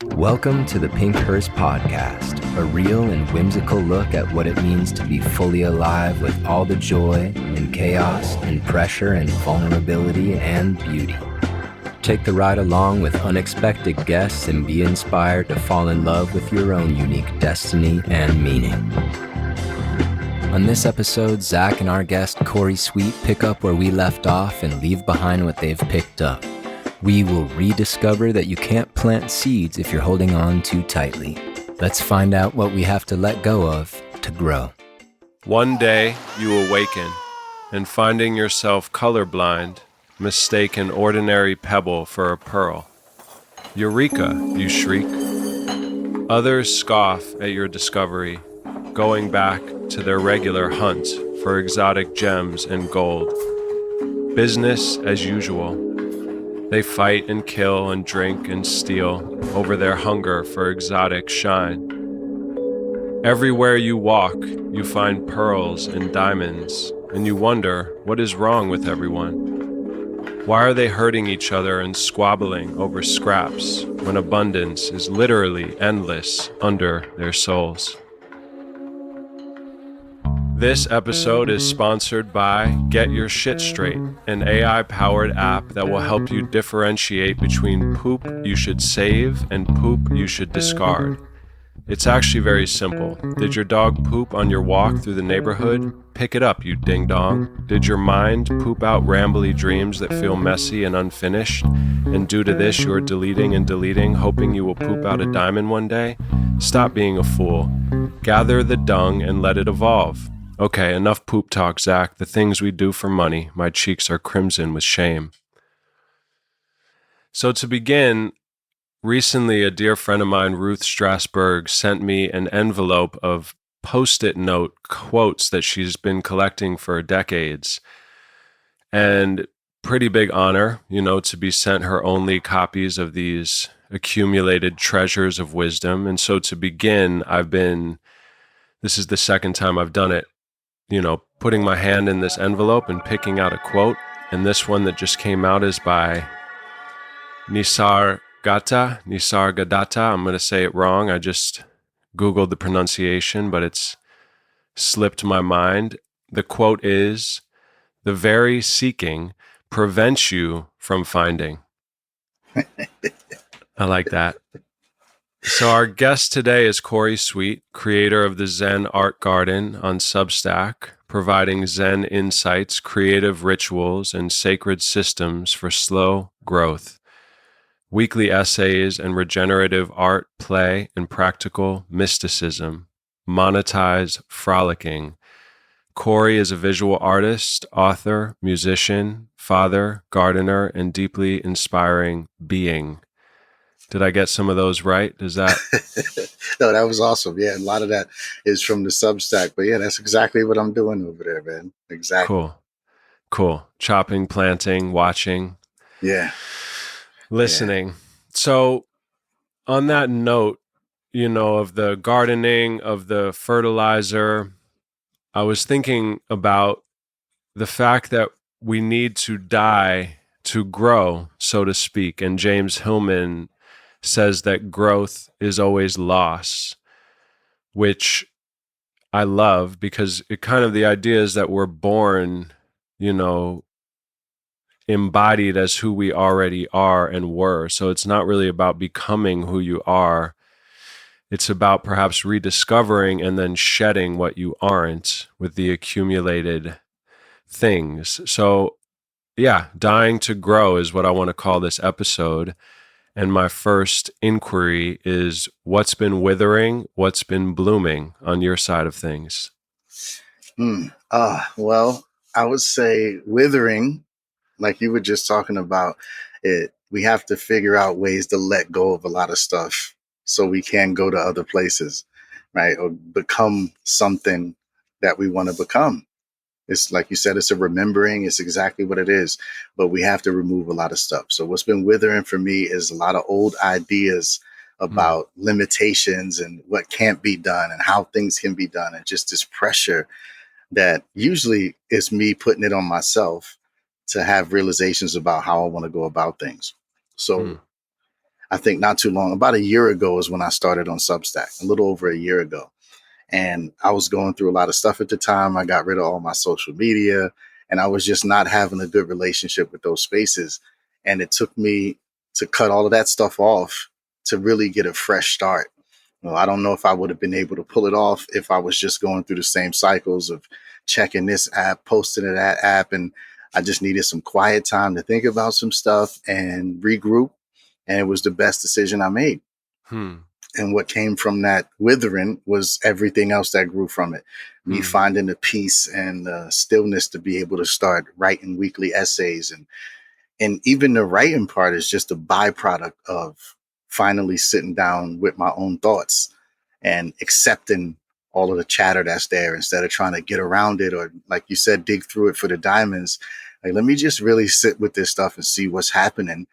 Welcome to the Pinkhurst Podcast, a real and whimsical look at what it means to be fully alive with all the joy and chaos and pressure and vulnerability and beauty. Take the ride along with unexpected guests and be inspired to fall in love with your own unique destiny and meaning. On this episode, Zach and our guest Corey Sweet pick up where we left off and leave behind what they've picked up. We will rediscover that you can't plant seeds if you're holding on too tightly. Let's find out what we have to let go of to grow. One day you awaken and finding yourself colorblind, mistake an ordinary pebble for a pearl. Eureka, you shriek. Others scoff at your discovery, going back to their regular hunt for exotic gems and gold. Business as usual. They fight and kill and drink and steal over their hunger for exotic shine. Everywhere you walk, you find pearls and diamonds, and you wonder what is wrong with everyone. Why are they hurting each other and squabbling over scraps when abundance is literally endless under their souls? This episode is sponsored by Get Your Shit Straight, an AI-powered app that will help you differentiate between poop you should save and poop you should discard. It's actually very simple. Did your dog poop on your walk through the neighborhood? Pick it up, you ding-dong. Did your mind poop out rambly dreams that feel messy and unfinished? And due to this, you're deleting and deleting, hoping you will poop out a diamond one day? Stop being a fool. Gather the dung and let it evolve. Okay, enough poop talk, Zach. The things we do for money. My cheeks are crimson with shame. So to begin, recently a dear friend of mine, Ruth Strasberg, sent me an envelope of Post-it note quotes that she's been collecting for decades. And pretty big honor, to be sent her only copies of these accumulated treasures of wisdom. And so to begin, this is the second time I've done it, putting my hand in this envelope and picking out a quote. And this one that just came out is by Nisargadatta. I'm going to say it wrong. I just Googled the pronunciation, but it's slipped my mind. The quote is, "The very seeking prevents you from finding." I like that. So our guest today is Corey Sweet, creator of the Zen Art Garden on Substack, providing Zen insights, creative rituals, and sacred systems for slow growth. Weekly essays and regenerative art, play, and practical mysticism. Monetize frolicking. Corey is a visual artist, author, musician, father, gardener, and deeply inspiring being. Did I get some of those right? Does that? No, that was awesome. Yeah, a lot of that is from the Substack. But yeah, that's exactly what I'm doing over there, man. Exactly. Cool. Chopping, planting, watching. Yeah. Listening. Yeah. So on that note, of the gardening, of the fertilizer, I was thinking about the fact that we need to die to grow, so to speak. And James Hillman says that growth is always loss, which I love because the idea is that we're born, embodied as who we already are and were. So it's not really about becoming who you are. It's about perhaps rediscovering and then shedding what you aren't with the accumulated things. So yeah, dying to grow is what I want to call this episode. And my first inquiry is, what's been withering, what's been blooming on your side of things? Well, I would say withering, like you were just talking about it. We have to figure out ways to let go of a lot of stuff so we can go to other places, right? Or become something that we want to become. It's like you said, it's a remembering. It's exactly what it is. But we have to remove a lot of stuff. So what's been withering for me is a lot of old ideas about limitations and what can't be done and how things can be done. And just this pressure that usually is me putting it on myself to have realizations about how I want to go about things. So I think not too long, about a year ago is when I started on Substack, a little over a year ago. And I was going through a lot of stuff at the time. I got rid of all my social media and I was just not having a good relationship with those spaces. And it took me to cut all of that stuff off to really get a fresh start. Well, I don't know if I would have been able to pull it off if I was just going through the same cycles of checking this app, posting to that app. And I just needed some quiet time to think about some stuff and regroup. And it was the best decision I made. Hmm. And what came from that withering was everything else that grew from it. Me Hmm. finding the peace and the stillness to be able to start writing weekly essays. And even the writing part is just a byproduct of finally sitting down with my own thoughts and accepting all of the chatter that's there instead of trying to get around it or, like you said, dig through it for the diamonds. Like, let me just really sit with this stuff and see what's happening.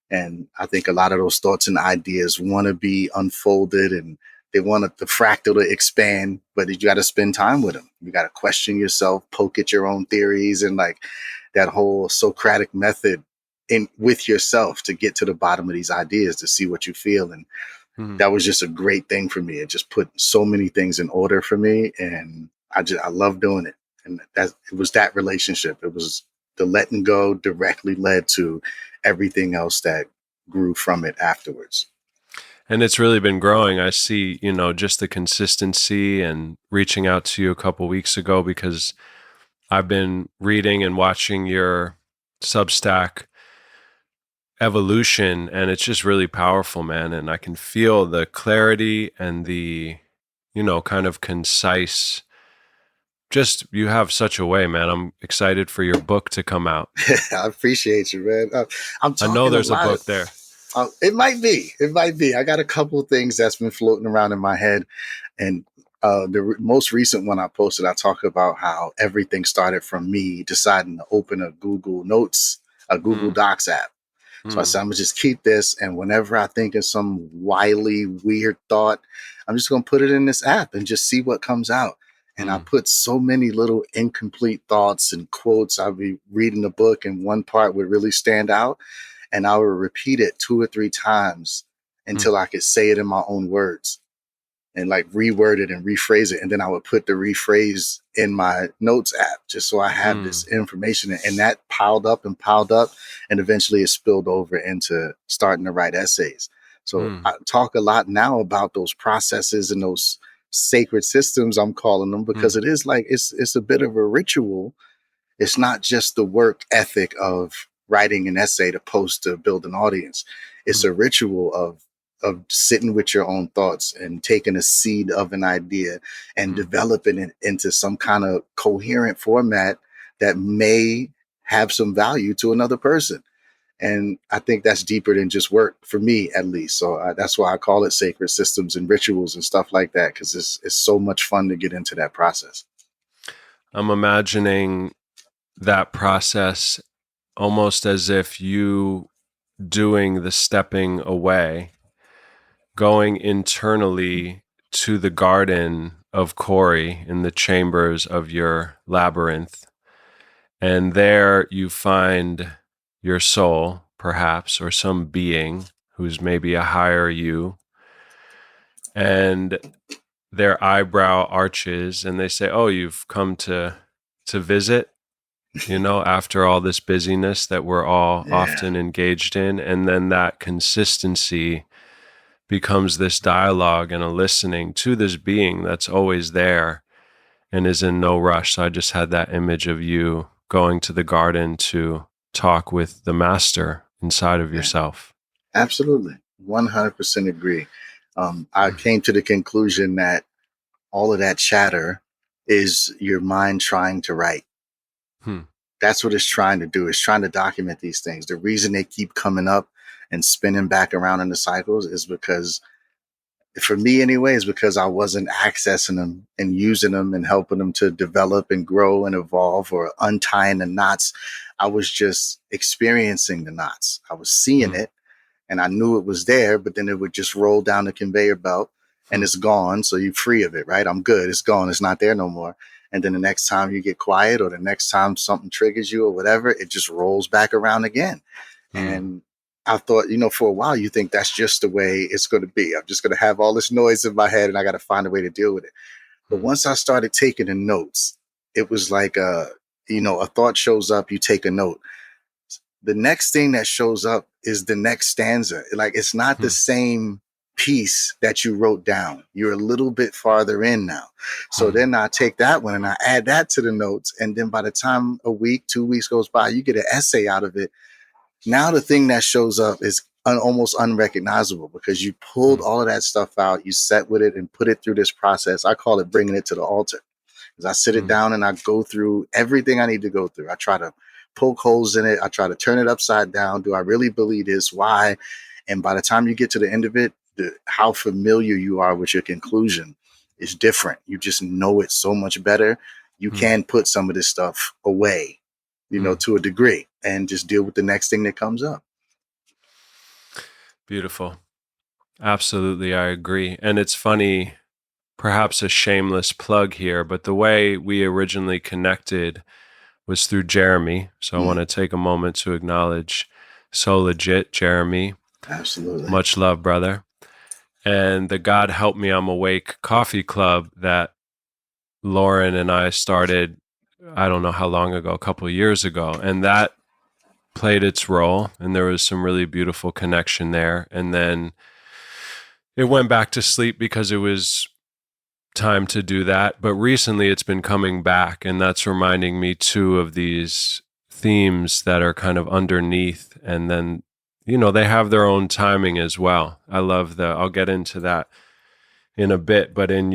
And I think a lot of those thoughts and ideas want to be unfolded and they want the fractal to expand, but you got to spend time with them. You got to question yourself, poke at your own theories, and like that whole Socratic method in with yourself to get to the bottom of these ideas to see what you feel. And Hmm. that was just a great thing for me. It just put so many things in order for me. And I love doing it. And it was that relationship. It was the letting go directly led to everything else that grew from it afterwards. And it's really been growing. I see, just the consistency and reaching out to you a couple weeks ago because I've been reading and watching your Substack evolution, and it's just really powerful, man. And I can feel the clarity and the, kind of concise. Just you have such a way, man. I'm excited for your book to come out. I appreciate you, man. I'm I know talking a there's a lot. book there. It might be. It might be. I got a couple of things that's been floating around in my head. And the most recent one I posted, I talk about how everything started from me deciding to open a Google Hmm. Docs app. So I Hmm. said, I'm going to just keep this. And whenever I think of some wily, weird thought, I'm just going to put it in this app and just see what comes out. And I Hmm. put so many little incomplete thoughts and quotes. I'll be reading the book and one part would really stand out. And I would repeat it 2 or 3 times Hmm. until I could say it in my own words and like reword it and rephrase it. And then I would put the rephrase in my notes app just so I have Hmm. this information. And that piled up and piled up. And eventually it spilled over into starting to write essays. So Hmm. I talk a lot now about those processes and those sacred systems, I'm calling them, Hmm. because it is like it's a bit of a ritual. It's not just the work ethic of writing an essay to post to build an audience. It's Hmm. a ritual of sitting with your own thoughts and taking a seed of an idea and Hmm. developing it into some kind of coherent format that may have some value to another person. And I think that's deeper than just work for me, at least. So that's why I call it sacred systems and rituals and stuff like that, because it's so much fun to get into that process. I'm imagining that process almost as if you doing the stepping away, going internally to the garden of Corey in the chambers of your labyrinth. And there you find your soul, perhaps, or some being who's maybe a higher you. And their eyebrow arches and they say, "Oh, you've come to visit," after all this busyness that we're all Yeah, often engaged in. And then that consistency becomes this dialogue and a listening to this being that's always there and is in no rush. So I just had that image of you going to the garden to talk with the master inside of yeah, yourself. absolutely. 100% agree. I came to the conclusion that all of that chatter is your mind trying to write. Hmm. That's what it's trying to do. It's trying to document these things. The reason they keep coming up and spinning back around in the cycles is because, for me anyway, is because I wasn't accessing them and using them and helping them to develop and grow and evolve or untying the knots. I was just experiencing the knots. I was seeing Hmm. it and I knew it was there, but then it would just roll down the conveyor belt and Hmm. it's gone. So you're free of it, right? I'm good. It's gone. It's not there no more. And then the next time you get quiet or the next time something triggers you or whatever, it just rolls back around again. Hmm. And I thought, for a while, you think that's just the way it's going to be. I'm just going to have all this noise in my head and I got to find a way to deal with it. But once I started taking the notes, it was like, a thought shows up, you take a note. The next thing that shows up is the next stanza. Like, it's not the same piece that you wrote down. You're a little bit farther in now. So then I take that one and I add that to the notes. And then by the time a week, 2 weeks goes by, you get an essay out of it. Now the thing that shows up is almost unrecognizable because you pulled all of that stuff out, you sat with it and put it through this process. I call it bringing it to the altar. Because I sit it down and I go through everything I need to go through. I try to poke holes in it. I try to turn it upside down. Do I really believe this? Why? And by the time you get to the end of it, how familiar you are with your conclusion is different. You just know it so much better. You can put some of this stuff away, to a degree, and just deal with the next thing that comes up. Beautiful. Absolutely, I agree. And it's funny, perhaps a shameless plug here, but the way we originally connected was through Jeremy. So I want to take a moment to acknowledge So Legit, Jeremy. Absolutely. Much love, brother. And the God Help Me I'm Awake coffee club that Lauren and I started, I don't know how long ago, a couple of years ago. And that played its role. And there was some really beautiful connection there. And then it went back to sleep because it was time to do that. But recently it's been coming back. And that's reminding me too of these themes that are kind of underneath. And then, they have their own timing as well. I love I'll get into that in a bit, but in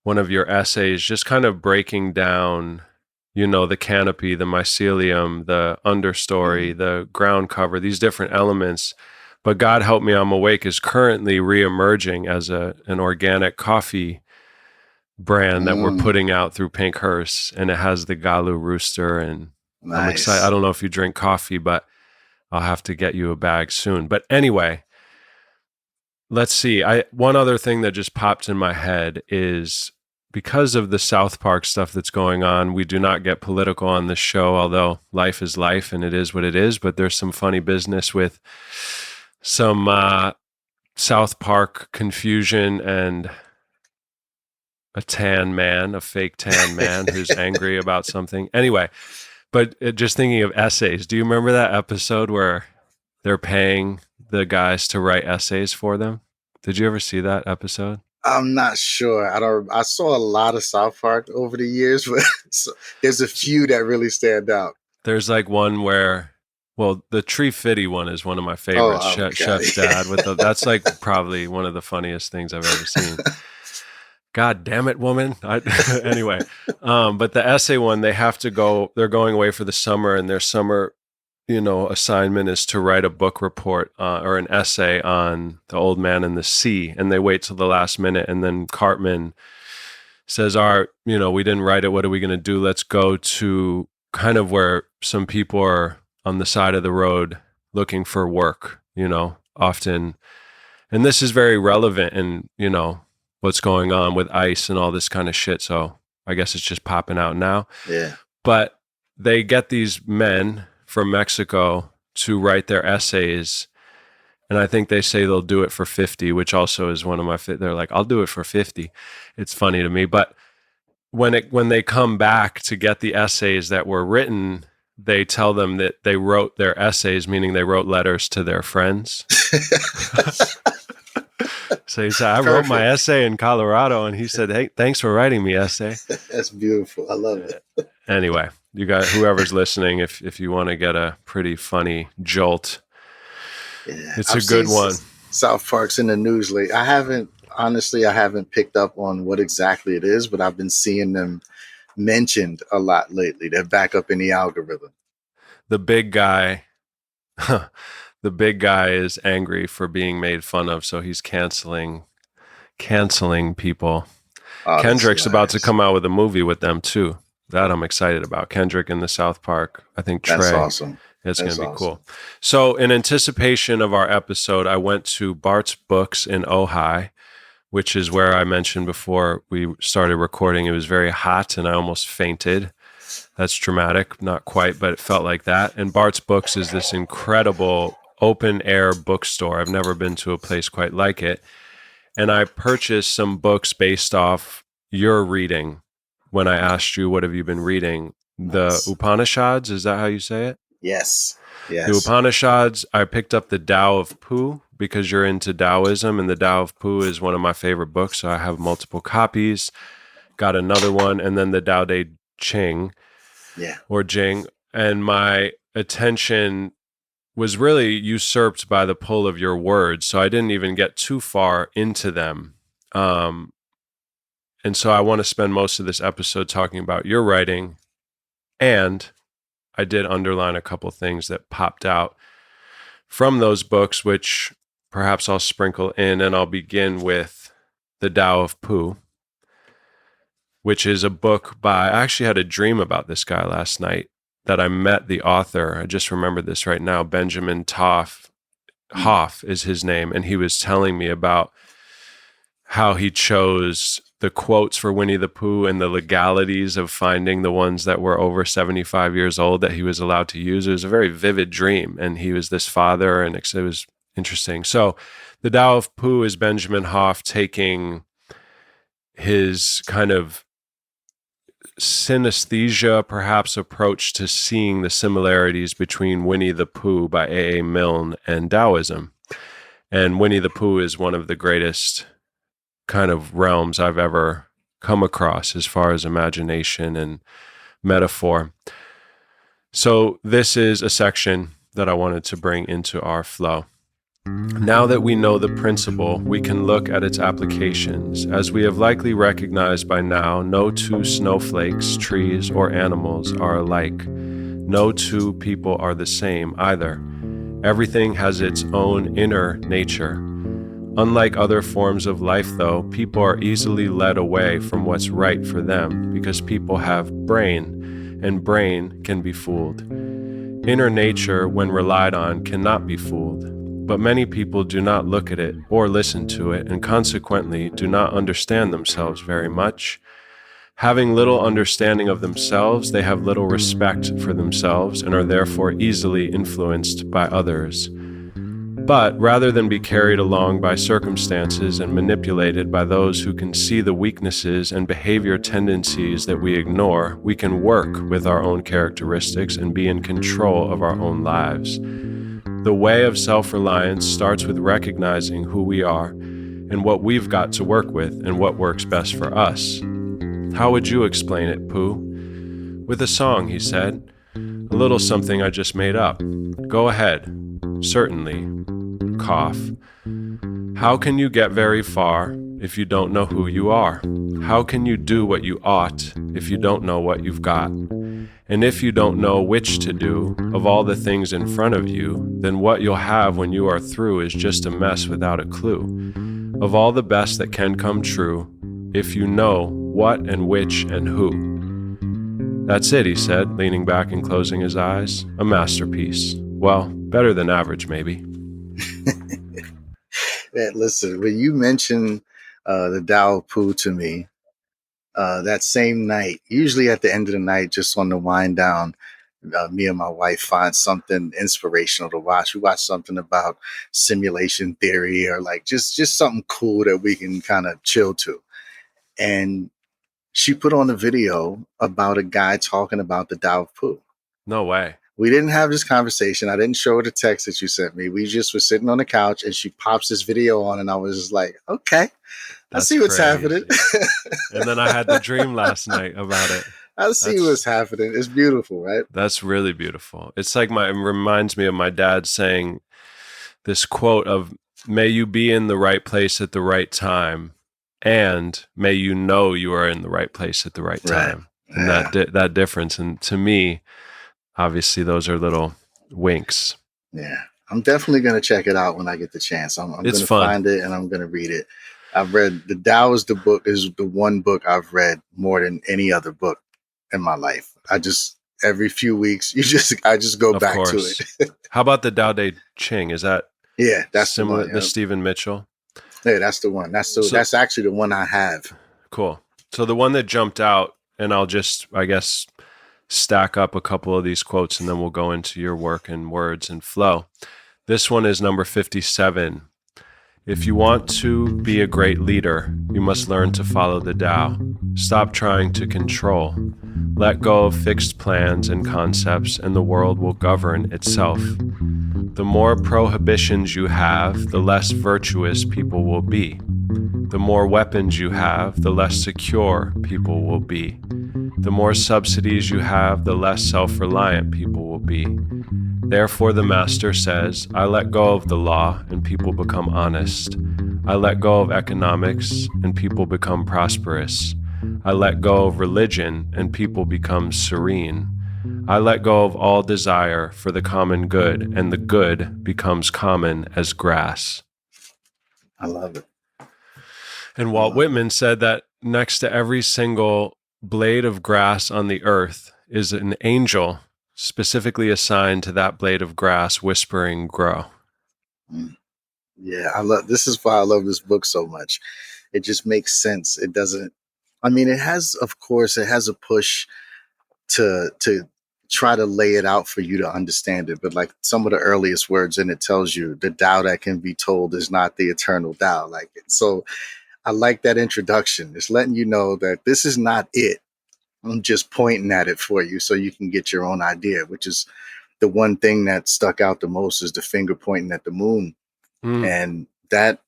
one of your essays, just kind of breaking down, the canopy, the mycelium, the understory, the ground cover, these different elements. But God Help Me I'm Awake is currently reemerging as an organic coffee brand that we're putting out through Pinkhurst, and it has the Galu rooster, and nice. I'm excited. I don't know if you drink coffee, but I'll have to get you a bag soon. But anyway, let's see. One other thing that just popped in my head is because of the South Park stuff that's going on, we do not get political on this show, although life is life and it is what it is. But there's some funny business with some South Park confusion and a fake tan man who's angry about something. Anyway, but just thinking of essays, do you remember that episode where they're paying the guys to write essays for them? Did you ever see that episode? I'm not sure. I saw a lot of South Park over the years, but there's a few that really stand out. There's like one where, the Tree Fitty one is one of my favorites. Chef's Dad that's like probably one of the funniest things I've ever seen. God damn it, woman. Anyway, but the essay one, they're going away for the summer, and their summer, assignment is to write a book report or an essay on the old man and the sea. And they wait till the last minute. And then Cartman says, we didn't write it. What are we going to do? Let's go to kind of where some people are on the side of the road looking for work, often. And this is very relevant in, what's going on with ICE and all this kind of shit. So I guess it's just popping out now. Yeah. But they get these men from Mexico to write their essays. And I think they say they'll do it for 50, which also is one of my, they're like, I'll do it for 50. It's funny to me. But when they come back to get the essays that were written, they tell them that they wrote their essays, meaning they wrote letters to their friends. So he said, I wrote my essay in Colorado, and he said, hey, thanks for writing me essay. That's beautiful. I love it. Anyway, you guys, whoever's listening, if you want to get a pretty funny jolt, it's a good one. South Park's in the news lately. I haven't picked up on what exactly it is, but I've been seeing them mentioned a lot lately. They're back up in the algorithm. The big guy is angry for being made fun of, so he's canceling people. Oh, Kendrick's about to come out with a movie with them too. That I'm excited about. Kendrick in the South Park. I think Trey. That's awesome. It's going to be cool. So in anticipation of our episode, I went to Bart's Books in Ojai, which is where I mentioned before we started recording. It was very hot and I almost fainted. That's dramatic, not quite, but it felt like that. And Bart's Books is this incredible open air bookstore. I've never been to a place quite like it. And I purchased some books based off your reading when I asked you, what have you been reading? The Nice. Upanishads, is that how you say it? Yes. The Yes. Upanishads, I picked up the Tao of Pooh because you're into Taoism, and the Tao of Pooh is one of my favorite books. So I have multiple copies, got another one, and then the Tao Te Ching Yeah. or Jing. And my attention was really usurped by the pull of your words. So I didn't even get too far into them. And so I want to spend most of this episode talking about your writing. And I did underline a couple things that popped out from those books, which perhaps I'll sprinkle in. And I'll begin with The Tao of Pooh, which is a book by, I actually had a dream about this guy last night that I met the author. I just remembered this right now. Benjamin Hoff is his name. And he was telling me about how he chose the quotes for Winnie the Pooh and the legalities of finding the ones that were over 75 years old that he was allowed to use. It was a very vivid dream. And he was this father, and it was interesting. So the Tao of Pooh is Benjamin Hoff taking his kind of synesthesia, perhaps, approach to seeing the similarities between Winnie the Pooh by A.A. Milne and Taoism. And Winnie the Pooh is one of the greatest kind of realms I've ever come across as far as imagination and metaphor. So this is a section that I wanted to bring into our flow. Now that we know the principle, we can look at its applications. As we have likely recognized by now, no two snowflakes, trees, or animals are alike. No two people are the same either. Everything has its own inner nature. Unlike other forms of life, though, people are easily led away from what's right for them because people have brain, and brain can be fooled. Inner nature, when relied on, cannot be fooled. But many people do not look at it or listen to it, and consequently do not understand themselves very much. Having little understanding of themselves, they have little respect for themselves and are therefore easily influenced by others. But rather than be carried along by circumstances and manipulated by those who can see the weaknesses and behavior tendencies that we ignore, we can work with our own characteristics and be in control of our own lives. The way of self-reliance starts with recognizing who we are and what we've got to work with and what works best for us. How would you explain it, Pooh? With a song, he said. A little something I just made up. Go ahead. Certainly. Cough. How can you get very far if you don't know who you are? How can you do what you ought if you don't know what you've got? And if you don't know which to do of all the things in front of you, then what you'll have when you are through is just a mess without a clue. Of all the best that can come true, if you know what and which and who. That's it, he said, leaning back and closing his eyes. A masterpiece. Well, better than average, maybe. Yeah, listen, when you mentioned the Tao of Pooh to me, that same night, usually at the end of the night, just on the wind down, me and my wife find something inspirational to watch. We watch something about simulation theory or like just something cool that we can kind of chill to. And she put on a video about a guy talking about the Tao of Pooh. No way. We didn't have this conversation. I didn't show her the text that you sent me. We just were sitting on the couch and she pops this video on and I was just like, okay, I see what's happening. And then I had the dream last night about it. I see what's happening. It's beautiful, right? That's really beautiful. It's like it reminds me of my dad saying this quote of, may you be in the right place at the right time, and may you know you are in the right place at the right time. Right. And that difference. And to me, obviously, those are little winks. Yeah. I'm definitely going to check it out when I get the chance. I'm going to find it and I'm going to read it. I've read The Tao is the one book I've read more than any other book in my life. Every few weeks, I just go back to it. How about the Tao Te Ching? Is that that's similar the one, to Stephen Mitchell? Yeah, that's the one. That's actually the one I have. Cool. So the one that jumped out, and I'll just, I guess, stack up a couple of these quotes, and then we'll go into your work and words and flow. This one is number 57. If you want to be a great leader, you must learn to follow the Tao. Stop trying to control. Let go of fixed plans and concepts, and the world will govern itself. The more prohibitions you have, the less virtuous people will be. The more weapons you have, the less secure people will be. The more subsidies you have, the less self-reliant people will be. Therefore, the Master says, I let go of the law and people become honest. I let go of economics and people become prosperous. I let go of religion and people become serene. I let go of all desire for the common good, and the good becomes common as grass. I love it. And Walt Whitman said that next to every single blade of grass on the earth is an angel specifically assigned to that blade of grass, whispering, grow. Yeah, this is why I love this book so much. It just makes sense. It doesn't, I mean, it has a push to try to lay it out for you to understand it. But like some of the earliest words in it tells you the Tao that can be told is not the eternal Tao. Like, so I like that introduction. It's letting you know that this is not it. I'm just pointing at it for you so you can get your own idea, which is the one thing that stuck out the most is the finger pointing at the moon. And that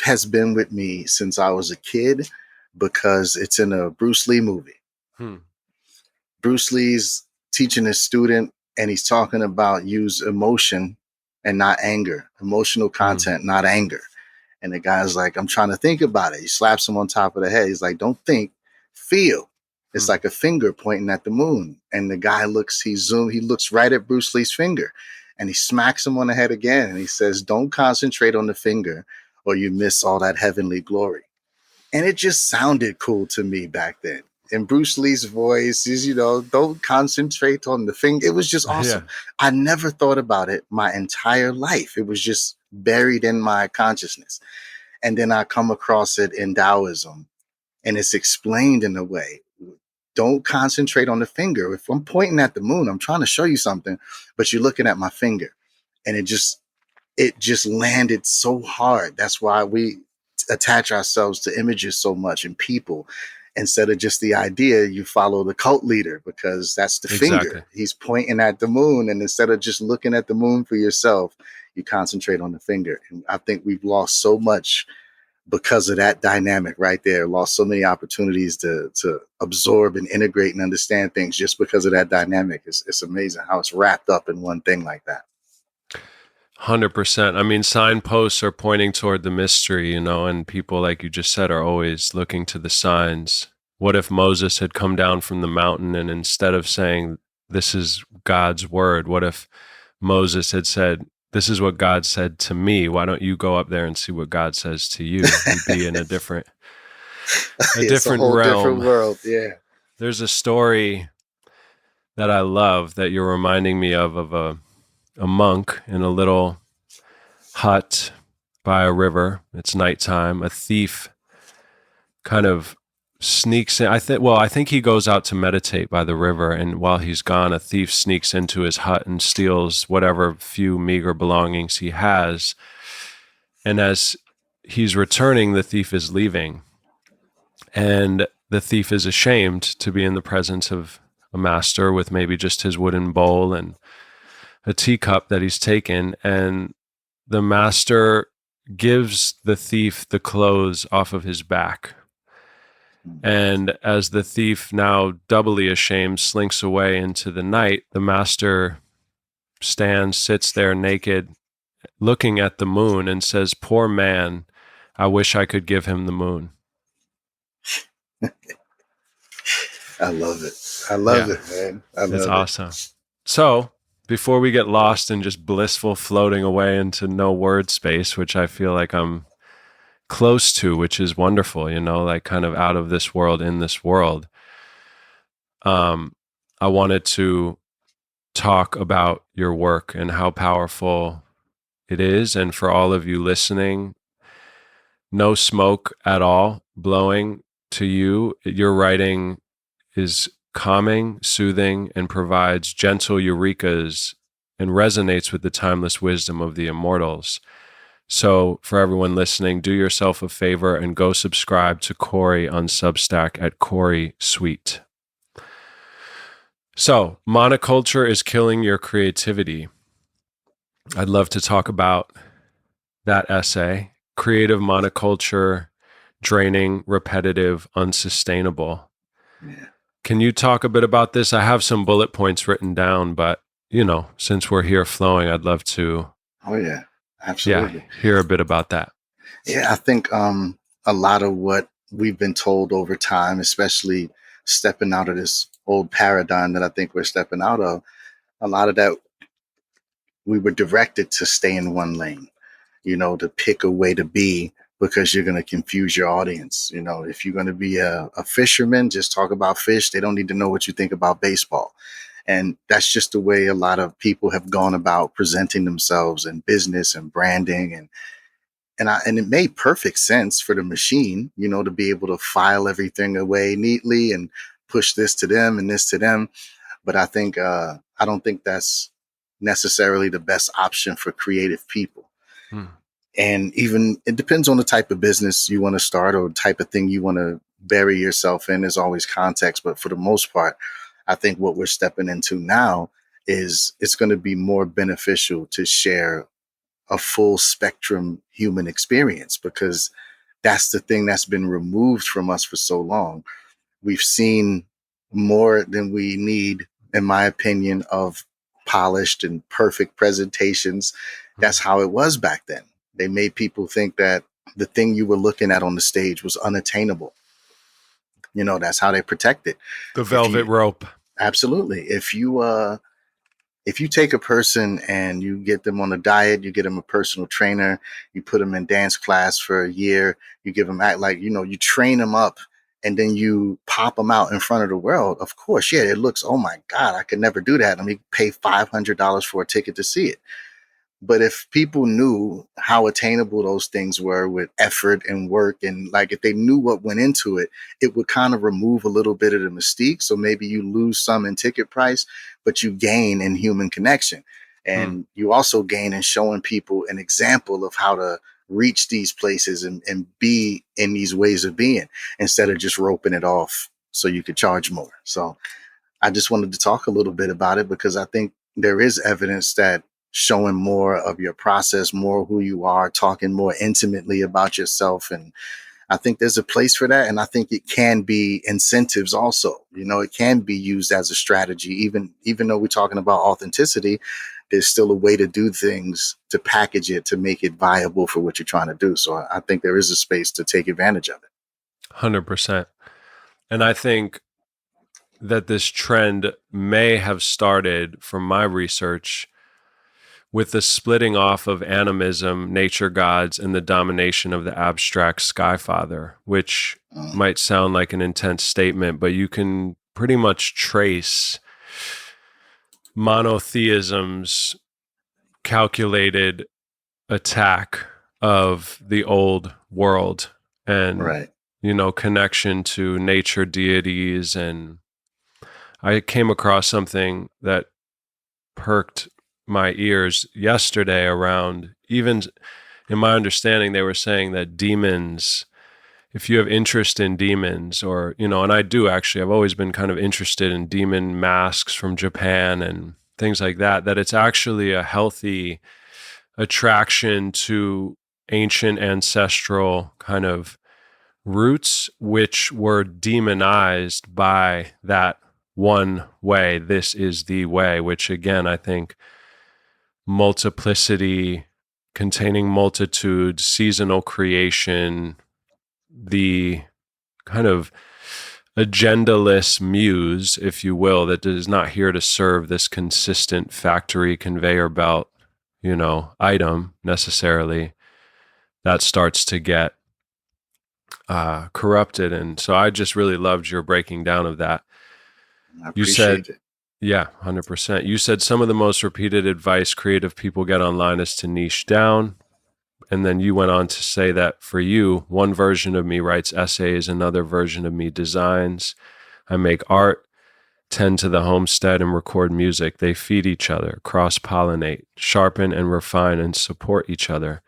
has been with me since I was a kid because it's in a Bruce Lee movie. Bruce Lee's teaching his student and he's talking about use emotion and not anger, emotional content, not anger. And the guy's like, I'm trying to think about it. He slaps him on top of the head. He's like, don't think, feel. It's like a finger pointing at the moon. And the guy he looks right at Bruce Lee's finger and he smacks him on the head again. And he says, don't concentrate on the finger or you miss all that heavenly glory. And it just sounded cool to me back then. In Bruce Lee's voice, don't concentrate on the finger. It was just awesome. Yeah. I never thought about it my entire life. It was just buried in my consciousness. And then I come across it in Taoism and it's explained in a way. Don't concentrate on the finger. If I'm pointing at the moon, I'm trying to show you something, but you're looking at my finger. And it just landed so hard. That's why we attach ourselves to images so much and people. Instead of just the idea, you follow the cult leader because that's the finger. He's pointing at the moon. And instead of just looking at the moon for yourself, you concentrate on the finger. And I think we've lost so much because of that dynamic right there. Lost so many opportunities to absorb and integrate and understand things just because of that dynamic. It's amazing how it's wrapped up in one thing like that. 100%. I mean, signposts are pointing toward the mystery, and people, like you just said, are always looking to the signs. What if Moses had come down from the mountain and instead of saying, this is God's word, what if Moses had said, this is what God said to me. Why don't you go up there and see what God says to you? You'd be in a different, different realm. Different world. Yeah. There's a story that I love that you're reminding me of a monk in a little hut by a river. It's nighttime. A thief kind of sneaks in. I think he goes out to meditate by the river, and while he's gone, a thief sneaks into his hut and steals whatever few meager belongings he has. And as he's returning, the thief is leaving. And the thief is ashamed to be in the presence of a master with maybe just his wooden bowl and a teacup that he's taken, and the master gives the thief the clothes off of his back. And as the thief, now doubly ashamed, slinks away into the night, the master sits there naked, looking at the moon and says, poor man, I wish I could give him the moon. I love it. I love it, man. It's awesome. So, before we get lost in just blissful floating away into no word space, which I feel like I'm close to, which is wonderful, like kind of out of this world, in this world. I wanted to talk about your work and how powerful it is. And for all of you listening, no smoke at all blowing to you. Your writing is calming, soothing, and provides gentle eurekas and resonates with the timeless wisdom of the immortals. So for everyone listening, do yourself a favor and go subscribe to Corey on Substack at Corey Sweet. So monoculture is killing your creativity. I'd love to talk about that essay. Creative monoculture, draining, repetitive, unsustainable. Yeah. Can you talk a bit about this? I have some bullet points written down, but since we're here flowing, I'd love to Oh yeah, absolutely. hear a bit about that. Yeah, I think a lot of what we've been told over time, especially stepping out of this old paradigm that I think we're stepping out of, a lot of that we were directed to stay in one lane, to pick a way to be because you're going to confuse your audience. If you're going to be a fisherman, just talk about fish. They don't need to know what you think about baseball. And that's just the way a lot of people have gone about presenting themselves in business and branding. And it made perfect sense for the machine, to be able to file everything away neatly and push this to them and this to them. But I don't think that's necessarily the best option for creative people. And even it depends on the type of business you want to start or type of thing you want to bury yourself in. There's always context. But for the most part, I think what we're stepping into now is it's going to be more beneficial to share a full spectrum human experience, because that's the thing that's been removed from us for so long. We've seen more than we need, in my opinion, of polished and perfect presentations. That's how it was back then. They made people think that the thing you were looking at on the stage was unattainable. That's how they protect it. The velvet rope. Absolutely. If you take a person and you get them on a diet, you get them a personal trainer, you put them in dance class for a year, you give them you train them up, and then you pop them out in front of the world. Of course, yeah, it looks, oh my God, I could never do that. Let me pay $500 for a ticket to see it. But if people knew how attainable those things were with effort and work, and if they knew what went into it, it would kind of remove a little bit of the mystique. So maybe you lose some in ticket price, but you gain in human connection. And you also gain in showing people an example of how to reach these places and be in these ways of being, instead of just roping it off so you could charge more. So I just wanted to talk a little bit about it, because I think there is evidence that showing more of your process, more who you are, talking more intimately about yourself. And I think there's a place for that. And I think it can be incentives also. It can be used as a strategy. Even though we're talking about authenticity, there's still a way to do things, to package it, to make it viable for what you're trying to do. So I think there is a space to take advantage of it. 100%. And I think that this trend may have started, from my research, with the splitting off of animism, nature gods, and the domination of the abstract skyfather, which might sound like an intense statement, but you can pretty much trace monotheism's calculated attack of the old world and, Right. Connection to nature deities. And I came across something that perked my ears yesterday around, even in my understanding, they were saying that demons, if you have interest in demons, or, and I do actually, I've always been kind of interested in demon masks from Japan and things like that, that it's actually a healthy attraction to ancient ancestral kind of roots, which were demonized by that one way. This is the way, which again, I think multiplicity, containing multitudes, seasonal creation, the kind of agendaless muse, if you will, that is not here to serve this consistent factory conveyor belt, item necessarily, that starts to get corrupted. And so I just really loved your breaking down of that. I appreciate it. Yeah, 100%. You said some of the most repeated advice creative people get online is to niche down. And then you went on to say that for you, one version of me writes essays, another version of me designs. I make art. tend to the homestead and record music. They feed each other, cross-pollinate, sharpen and refine and support each other.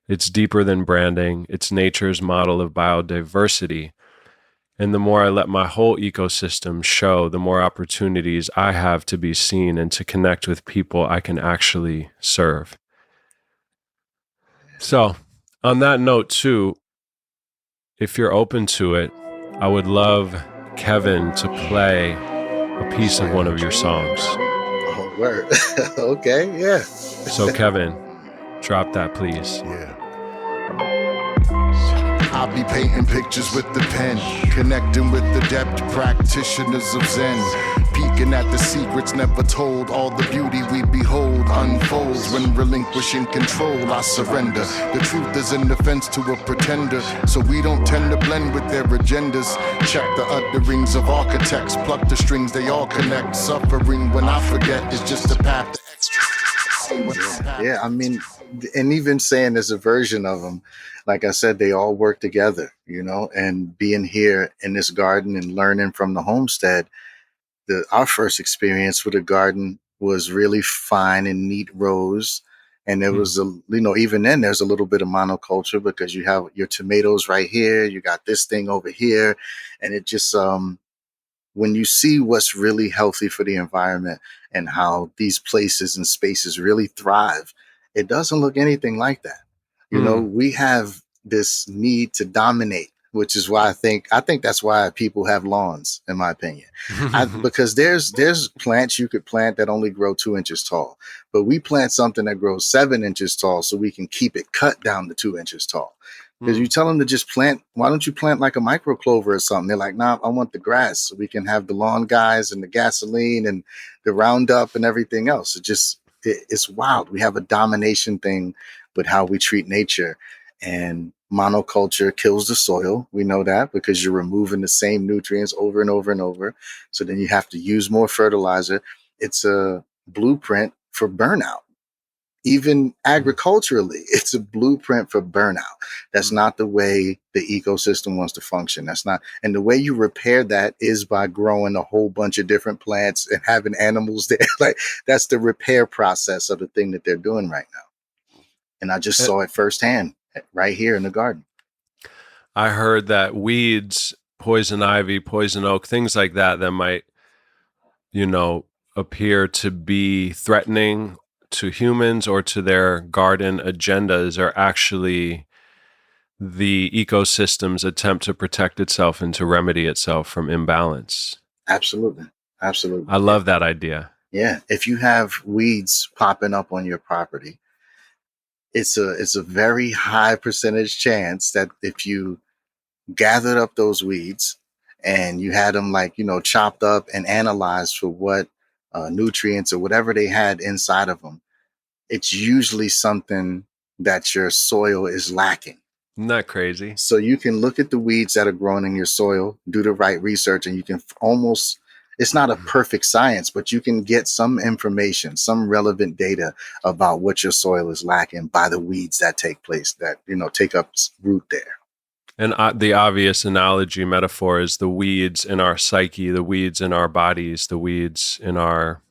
It's deeper than branding. It's nature's model of biodiversity. And the more I let my whole ecosystem show, the more opportunities I have to be seen and to connect with people I can actually serve. So, on that note, too, if you're open to it, I would love Kevin to play a piece of one of your songs. Oh, word. Okay, yeah. So, Kevin, drop that, please. Yeah. I'll be painting pictures with the pen, connecting with the depth practitioners of Zen, peeking at the secrets never told. All the beauty we behold unfolds when relinquishing control. I surrender. The truth is an offense to a pretender, so we don't tend to blend with their agendas. Check the utterings of architects, pluck the strings, they all connect. Suffering when I forget is just a path to ecstasy. Yeah, I mean, and even saying there's a version of them, like I said, they all work together, and being here in this garden and learning from the homestead, our first experience with a garden was really fine and neat rows. And there was even then there's a little bit of monoculture because you have your tomatoes right here, you got this thing over here. And it just, when you see what's really healthy for the environment and how these places and spaces really thrive, it doesn't look anything like that. We have this need to dominate, which is why I think that's why people have lawns, in my opinion. Because there's plants you could plant that only grow 2 inches tall, but we plant something that grows 7 inches tall so we can keep it cut down to 2 inches tall. Because you tell them to just plant, why don't you plant like a micro clover or something? They're like, nah, I want the grass so we can have the lawn guys and the gasoline and the Roundup and everything else. It's wild. We have a domination thing with how we treat nature, and monoculture kills the soil. We know that because you're removing the same nutrients over and over and over. So then you have to use more fertilizer. It's a blueprint for burnout. Even agriculturally, it's a blueprint for burnout. That's not the way the ecosystem wants to function. That's not. And the way you repair that is by growing a whole bunch of different plants and having animals there. Like, that's the repair process of the thing that they're doing right now. And I just saw it firsthand right here in the garden. I heard that weeds, poison ivy, poison oak, things like that might, appear to be threatening to humans or to their garden agendas are actually the ecosystem's attempt to protect itself and to remedy itself from imbalance. Absolutely. I love that idea. Yeah. If you have weeds popping up on your property, it's a very high percentage chance that if you gathered up those weeds and you had them chopped up and analyzed for what nutrients or whatever they had inside of them, it's usually something that your soil is lacking. Isn't that crazy? So you can look at the weeds that are growing in your soil, do the right research, and you can almost, it's not a perfect science, but you can get some information, some relevant data about what your soil is lacking by the weeds that take place, that, take up root there. And the obvious analogy metaphor is the weeds in our psyche, the weeds in our bodies, the weeds in our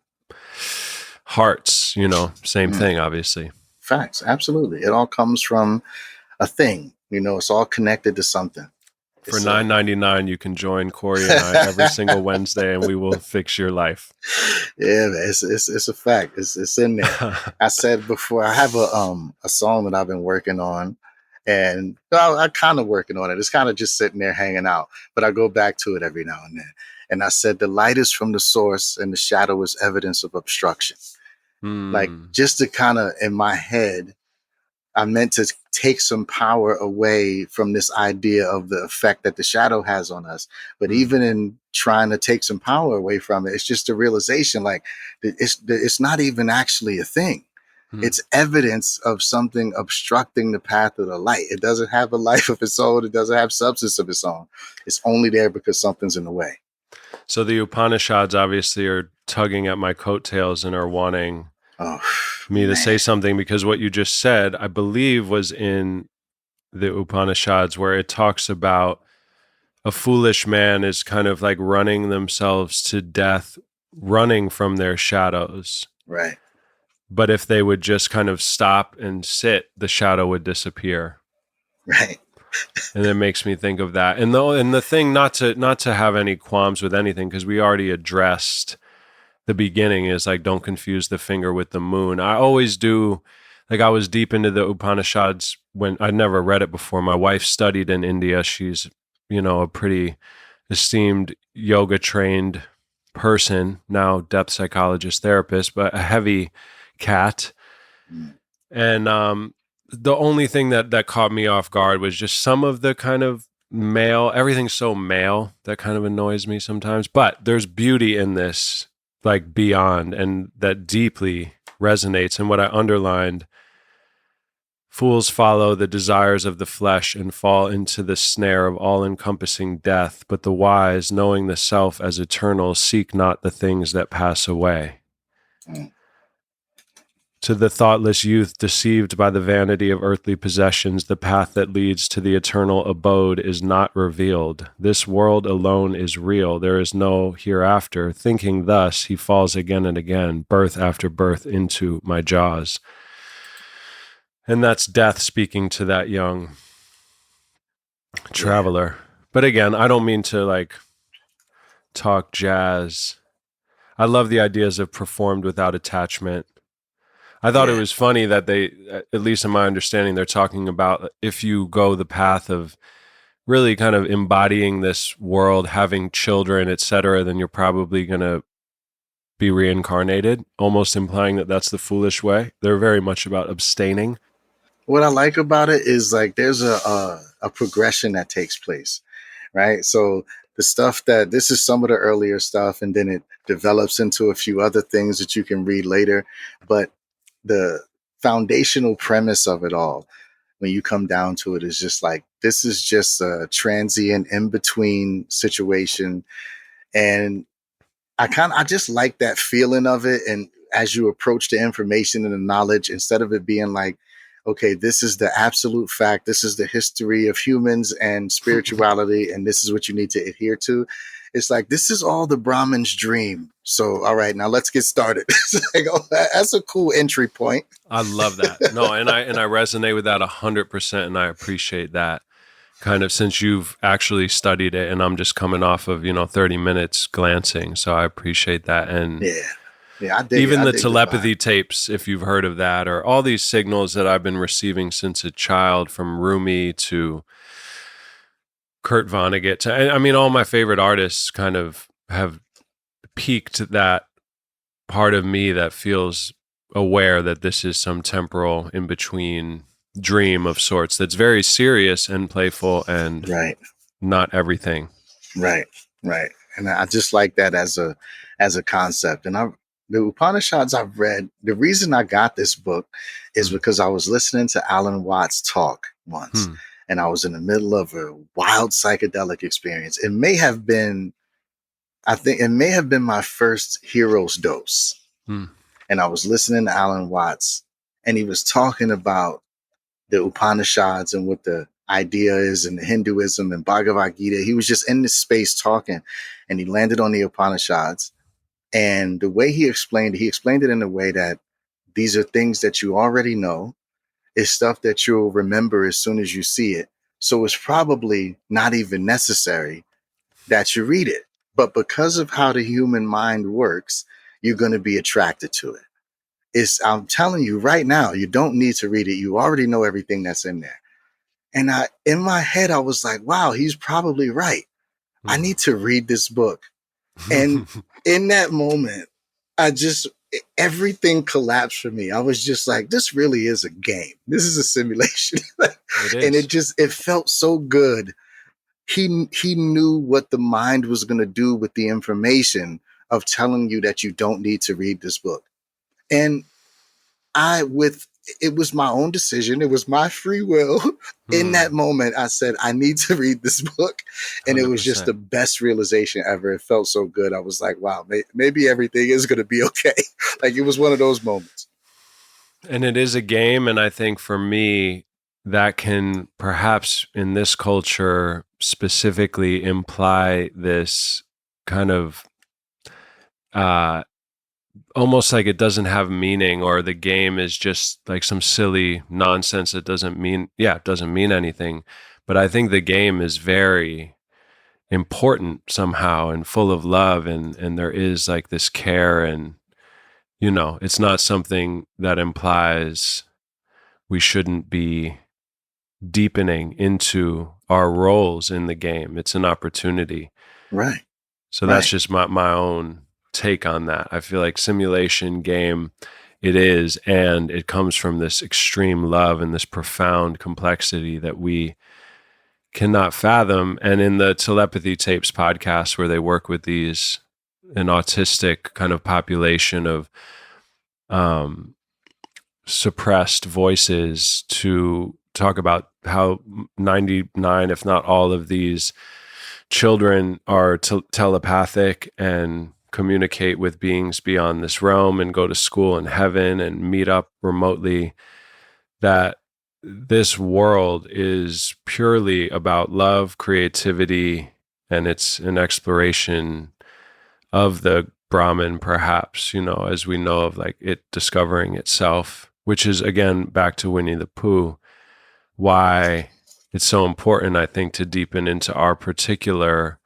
hearts, same thing, obviously. Facts. Absolutely. It all comes from a thing, it's all connected to something. For $9.99, you can join Corey and I every single Wednesday, and we will fix your life. Yeah, man, it's a fact. It's in there. I said before, I have a song that I've been working on, and I'm kind of working on it. It's kind of just sitting there hanging out, but I go back to it every now and then. And I said, the light is from the source, and the shadow is evidence of obstruction. Like, just to kind of, in my head, I meant to take some power away from this idea of the effect that the shadow has on us. But even in trying to take some power away from it, it's just a realization, like, it's not even actually a thing. It's evidence of something obstructing the path of the light. It doesn't have a life of its own. It doesn't have substance of its own. It's only there because something's in the way. So the Upanishads obviously are tugging at my coattails and are wanting me to say something, because what you just said, I believe, was in the Upanishads, where it talks about a foolish man is kind of like running themselves to death, running from their shadows. Right. But if they would just kind of stop and sit, the shadow would disappear. Right. And it makes me think of that. And the thing, not to have any qualms with anything, because we already addressed the beginning, is like, don't confuse the finger with the moon. I always do. Like, I was deep into the Upanishads when I'd never read it before. My wife studied in India. She's, a pretty esteemed yoga trained person, now depth psychologist, therapist, but a heavy cat. And the only thing that caught me off guard was just some of the kind of male, everything's so male that kind of annoys me sometimes. But there's beauty in this, like beyond, and that deeply resonates. And what I underlined: fools follow the desires of the flesh and fall into the snare of all-encompassing death. But the wise, knowing the self as eternal, seek not the things that pass away. To the thoughtless youth deceived by the vanity of earthly possessions, the path that leads to the eternal abode is not revealed. This world alone is real. There is no hereafter. Thinking thus, he falls again and again, birth after birth, into my jaws. And that's death speaking to that young traveler. But again, I don't mean to like talk jazz. I love the ideas of performed without attachment. I thought it was funny that they, at least in my understanding, they're talking about if you go the path of really kind of embodying this world, having children, etc., then you're probably going to be reincarnated, almost implying that that's the foolish way. They're very much about abstaining. What I like about it is like there's a progression that takes place, right? So the stuff that this is some of the earlier stuff, and then it develops into a few other things that you can read later. But the foundational premise of it all, when you come down to it, is just like, this is just a transient in between situation. And I just like that feeling of it. And as you approach the information and the knowledge, instead of it being like, okay, this is the absolute fact, this is the history of humans and spirituality, and this is what you need to adhere to. It's like, this is all the Brahmin's dream. So, all right, now let's get started. Like, oh, that's a cool entry point. I love that. No, and I resonate with that 100%, and I appreciate that. Kind of, since you've actually studied it, and I'm just coming off of 30 minutes glancing, so I appreciate that. And I dig even the dig telepathy tapes, if you've heard of that, or all these signals that I've been receiving since a child, from Rumi to Kurt Vonnegut to, I mean, all my favorite artists kind of have piqued that part of me that feels aware that this is some temporal in between dream of sorts that's very serious and playful and not everything. Right. And I just like that as a concept. And the Upanishads I've read, the reason I got this book is because I was listening to Alan Watts talk once. And I was in the middle of a wild psychedelic experience. It may have been my first hero's dose. And I was listening to Alan Watts, and he was talking about the Upanishads and what the idea is, and the Hinduism and Bhagavad Gita. He was just in this space talking, and he landed on the Upanishads. And the way he explained it in a way that these are things that you already know. It's stuff that you'll remember as soon as you see it. So it's probably not even necessary that you read it. But because of how the human mind works, you're going to be attracted to it. I'm telling you right now, you don't need to read it. You already know everything that's in there. And in my head, I was like, wow, he's probably right. I need to read this book. And in that moment, everything collapsed for me. I was just like, this really is a game. This is a simulation. And it felt so good. He knew what the mind was going to do with the information of telling you that you don't need to read this book. And it was my own decision. It was my free will. In that moment, I said, I need to read this book. And 100%. It was just the best realization ever. It felt so good. I was like, wow, maybe everything is going to be okay. Like, it was one of those moments. And it is a game. And I think for me, that can perhaps in this culture specifically imply this kind of almost like it doesn't have meaning, or the game is just like some silly nonsense that doesn't mean anything. But I think the game is very important somehow and full of love, and there is like this care, and it's not something that implies we shouldn't be deepening into our roles in the game. It's an opportunity. Right. So that's just my own take on that. I feel like simulation game, it is, and it comes from this extreme love and this profound complexity that we cannot fathom. And in the Telepathy Tapes podcast, where they work with an autistic kind of population of suppressed voices, to talk about how 99, if not all of these children are telepathic and communicate with beings beyond this realm and go to school in heaven and meet up remotely, that this world is purely about love, creativity, and it's an exploration of the Brahman, perhaps, as we know of, like it discovering itself, which is, again, back to Winnie the Pooh, why it's so important, I think, to deepen into our particular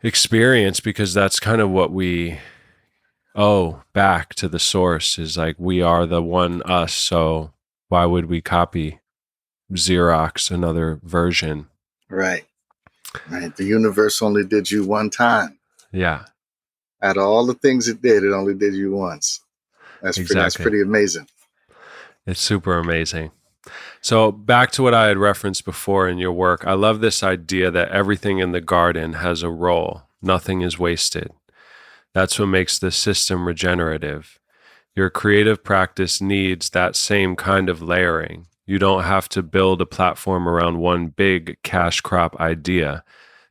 experience, because that's kind of what we owe back to the source, is like, we are the one us, so why would we copy, Xerox another version? Right. The universe only did you one time. Yeah. Out of all the things it did, it only did you once. That's pretty amazing. It's super amazing. So back to what I had referenced before in your work, I love this idea that everything in the garden has a role. Nothing is wasted. That's what makes the system regenerative. Your creative practice needs that same kind of layering. You don't have to build a platform around one big cash crop idea.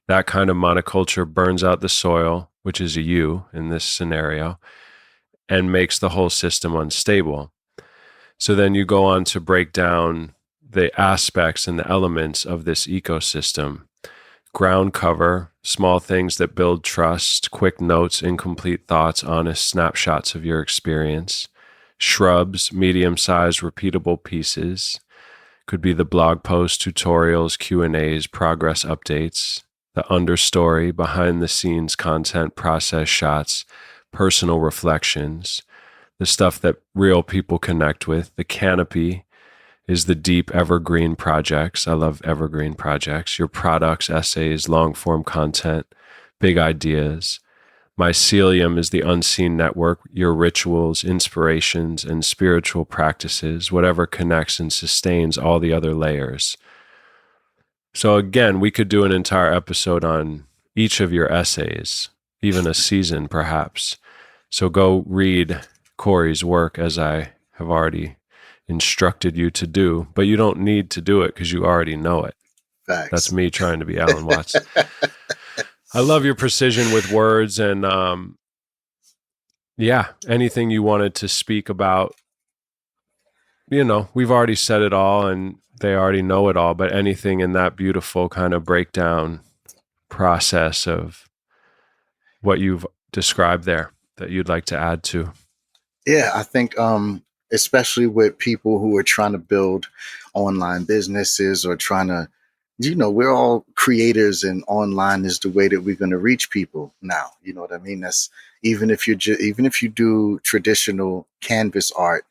That kind of monoculture burns out the soil, which is a you in this scenario, and makes the whole system unstable. So then you go on to break down the aspects and the elements of this ecosystem. Ground cover, small things that build trust, quick notes, incomplete thoughts, honest snapshots of your experience. Shrubs, medium-sized, repeatable pieces. Could be the blog posts, tutorials, Q&As, progress updates. The understory, behind-the-scenes content, process shots, personal reflections. The stuff that real people connect with. The canopy is the deep evergreen projects. I love evergreen projects. Your products, essays, long-form content, big ideas. Mycelium is the unseen network, your rituals, inspirations, and spiritual practices, whatever connects and sustains all the other layers. So again, we could do an entire episode on each of your essays, even a season perhaps. So go read Corey's work, as I have already instructed you to do, but you don't need to do it because you already know it. Facts. That's me trying to be Alan Watts. I love your precision with words, and anything you wanted to speak about, we've already said it all and they already know it all, but anything in that beautiful kind of breakdown process of what you've described there that you'd like to add to. Yeah, I think especially with people who are trying to build online businesses or trying to, we're all creators, and online is the way that we're going to reach people now. You know what I mean? That's even if you do traditional canvas art,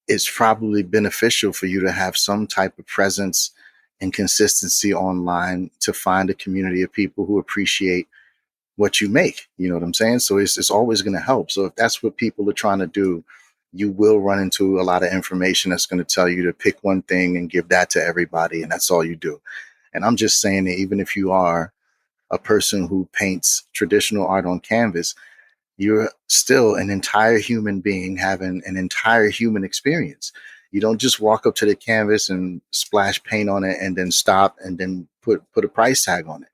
it's probably beneficial for you to have some type of presence and consistency online to find a community of people who appreciate what you make. You know what I'm saying? So it's always going to help. So if that's what people are trying to do, you will run into a lot of information that's going to tell you to pick one thing and give that to everybody, and that's all you do. And I'm just saying that even if you are a person who paints traditional art on canvas, you're still an entire human being having an entire human experience. You don't just walk up to the canvas and splash paint on it and then stop and then put a price tag on it.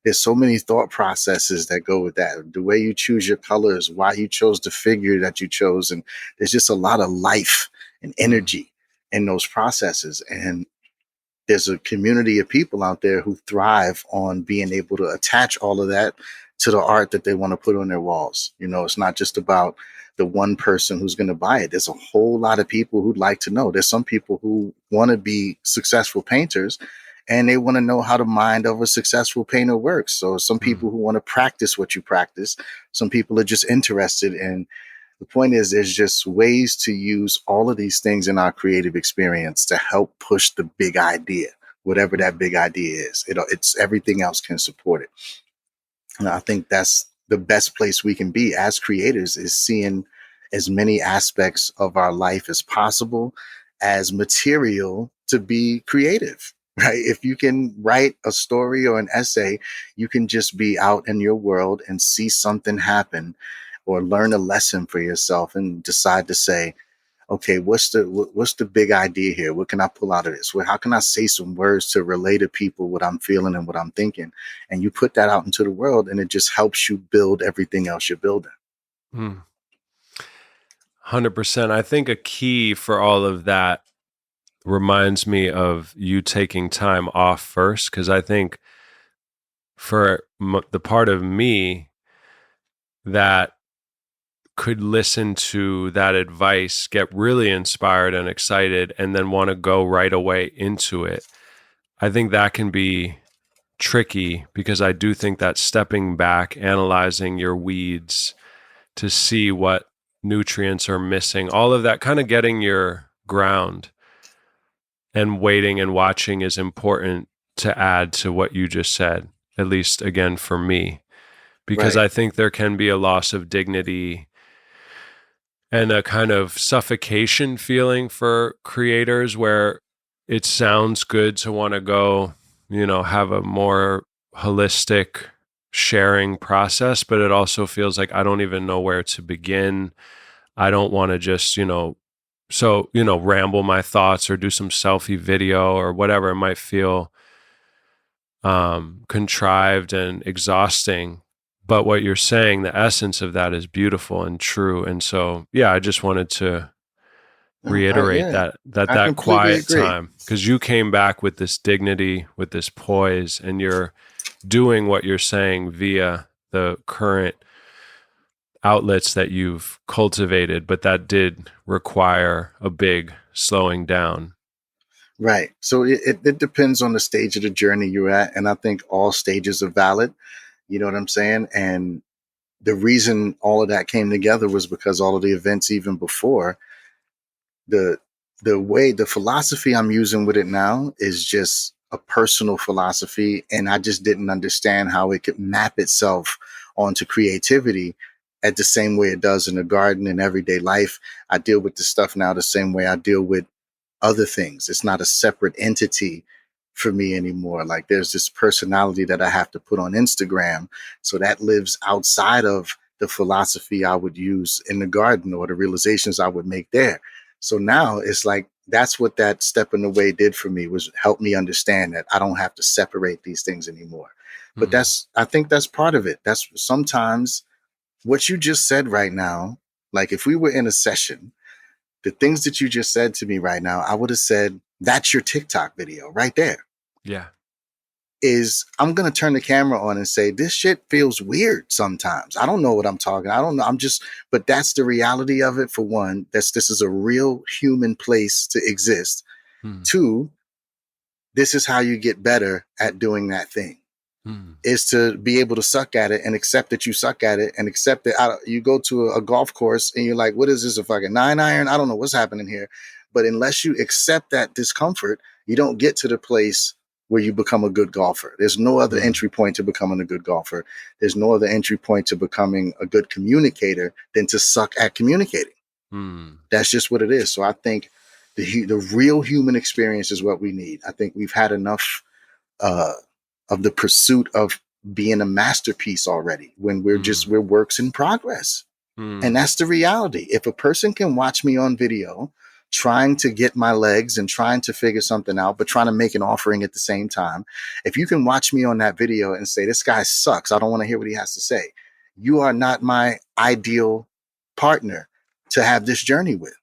There's so many thought processes that go with that. The way you choose your colors, why you chose the figure that you chose. And there's just a lot of life and energy in those processes. And there's a community of people out there who thrive on being able to attach all of that to the art that they want to put on their walls. It's not just about the one person who's going to buy it. There's a whole lot of people who'd like to know. There's some people who want to be successful painters and they want to know how the mind of a successful painter works. So some people who want to practice what you practice, some people are just interested in. The point is, there's just ways to use all of these things in our creative experience to help push the big idea, whatever that big idea is. It's everything else can support it. And I think that's the best place we can be as creators, is seeing as many aspects of our life as possible as material to be creative, right? If you can write a story or an essay, you can just be out in your world and see something happen or learn a lesson for yourself and decide to say, okay, what's the big idea here? What can I pull out of this? How can I say some words to relay to people what I'm feeling and what I'm thinking? And you put that out into the world, and it just helps you build everything else you're building. 100%. I think a key for all of that reminds me of you taking time off first, because I think for the part of me that could listen to that advice, get really inspired and excited, and then want to go right away into it, I think that can be tricky, because I do think that stepping back, analyzing your weeds to see what nutrients are missing, all of that, kind of getting your ground and waiting and watching is important to add to what you just said, at least again for me, because Right. I think there can be a loss of dignity and a kind of suffocation feeling for creators, where it sounds good to want to go, have a more holistic sharing process, but it also feels like I don't even know where to begin. I don't want to just, ramble my thoughts or do some selfie video or whatever. It might feel contrived and exhausting. But what you're saying, the essence of that is beautiful and true. And so, I just wanted to reiterate Yeah, I that completely quiet agree. time, because you came back with this dignity, with this poise, and you're doing what you're saying via the current outlets that you've cultivated, but that did require a big slowing down. Right. So it depends on the stage of the journey you're at. And I think all stages are valid. You know what I'm saying? And the reason all of that came together was because all of the events even before, the the philosophy I'm using with it now is just a personal philosophy, and I just didn't understand how it could map itself onto creativity at the same way it does in the garden and everyday life. I deal with the stuff now the same way I deal with other things. It's not a separate entity for me anymore. Like, there's this personality that I have to put on Instagram. So that lives outside of the philosophy I would use in the garden or the realizations I would make there. So now it's like, that's what that stepping away did for me, was help me understand that I don't have to separate these things anymore. But I think that's part of it. That's sometimes what you just said right now. Like, if we were in a session, the things that you just said to me right now, I would have said, that's your TikTok video right there. Yeah. Is I'm going to turn the camera on and say, this shit feels weird sometimes. I don't know what I'm talking. I don't know. But that's the reality of it. For one, this is a real human place to exist. Two, this is how you get better at doing that thing. Is to be able to suck at it and accept that you suck at it, and accept that you go to a golf course and you're like, what is this, a fucking 9-iron? I don't know what's happening here. But unless you accept that discomfort, you don't get to the place where you become a good golfer. There's no other entry point to becoming a good golfer. There's no other entry point to becoming a good communicator than to suck at communicating. That's just what it is. So I think the real human experience is what we need. I think we've had enough of the pursuit of being a masterpiece already, when we're works in progress. And that's the reality. If a person can watch me on video trying to get my legs and trying to figure something out, but trying to make an offering at the same time, if you can watch me on that video and say, this guy sucks, I don't want to hear what he has to say, you are not my ideal partner to have this journey with.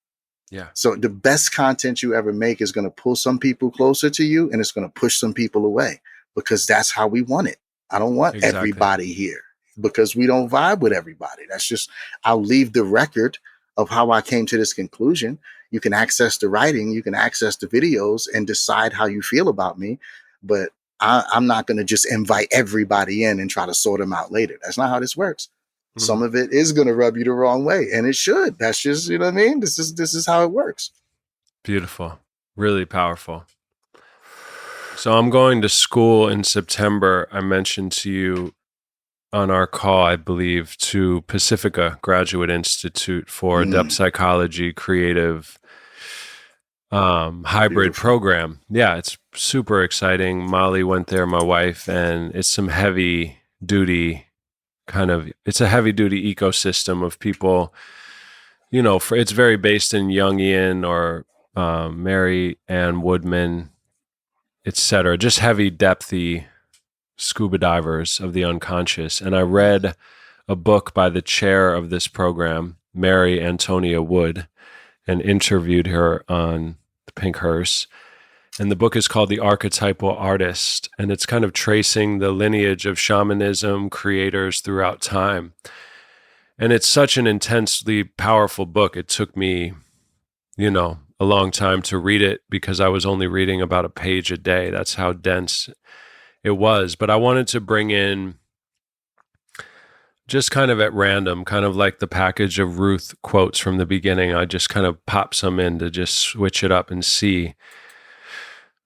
Yeah. So the best content you ever make is going to pull some people closer to you, and it's going to push some people away, because that's how we want it. I don't want Exactly. everybody here because we don't vibe with everybody. That's just, I'll leave the record of how I came to this conclusion. You can access the writing, you can access the videos and decide how you feel about me. But I'm not going to just invite everybody in and try to sort them out later. That's not how this works. Mhm. Some of it is going to rub you the wrong way, and it should. That's just, you know what I mean? This is how it works. Beautiful. Really powerful. So I'm going to school in September. I mentioned to you on our call, I believe, to Pacifica Graduate Institute for depth psychology, creative hybrid Beautiful. program. Yeah, it's super exciting. Molly went there, my wife, and it's some heavy duty it's a heavy duty ecosystem of people, it's very based in Jungian or Mary Ann Woodman, etc. Just heavy, depthy scuba divers of the unconscious. And I read a book by the chair of this program, Mary Antonia Wood, and interviewed her on the Pink Hearse. And the book is called The Archetypal Artist, and it's kind of tracing the lineage of shamanism creators throughout time. And it's such an intensely powerful book. It took me, a long time to read it because I was only reading about a page a day. That's how dense it was. But I wanted to bring in, just kind of at random, kind of like the package of Ruth quotes from the beginning. I just kind of pop some in to just switch it up and see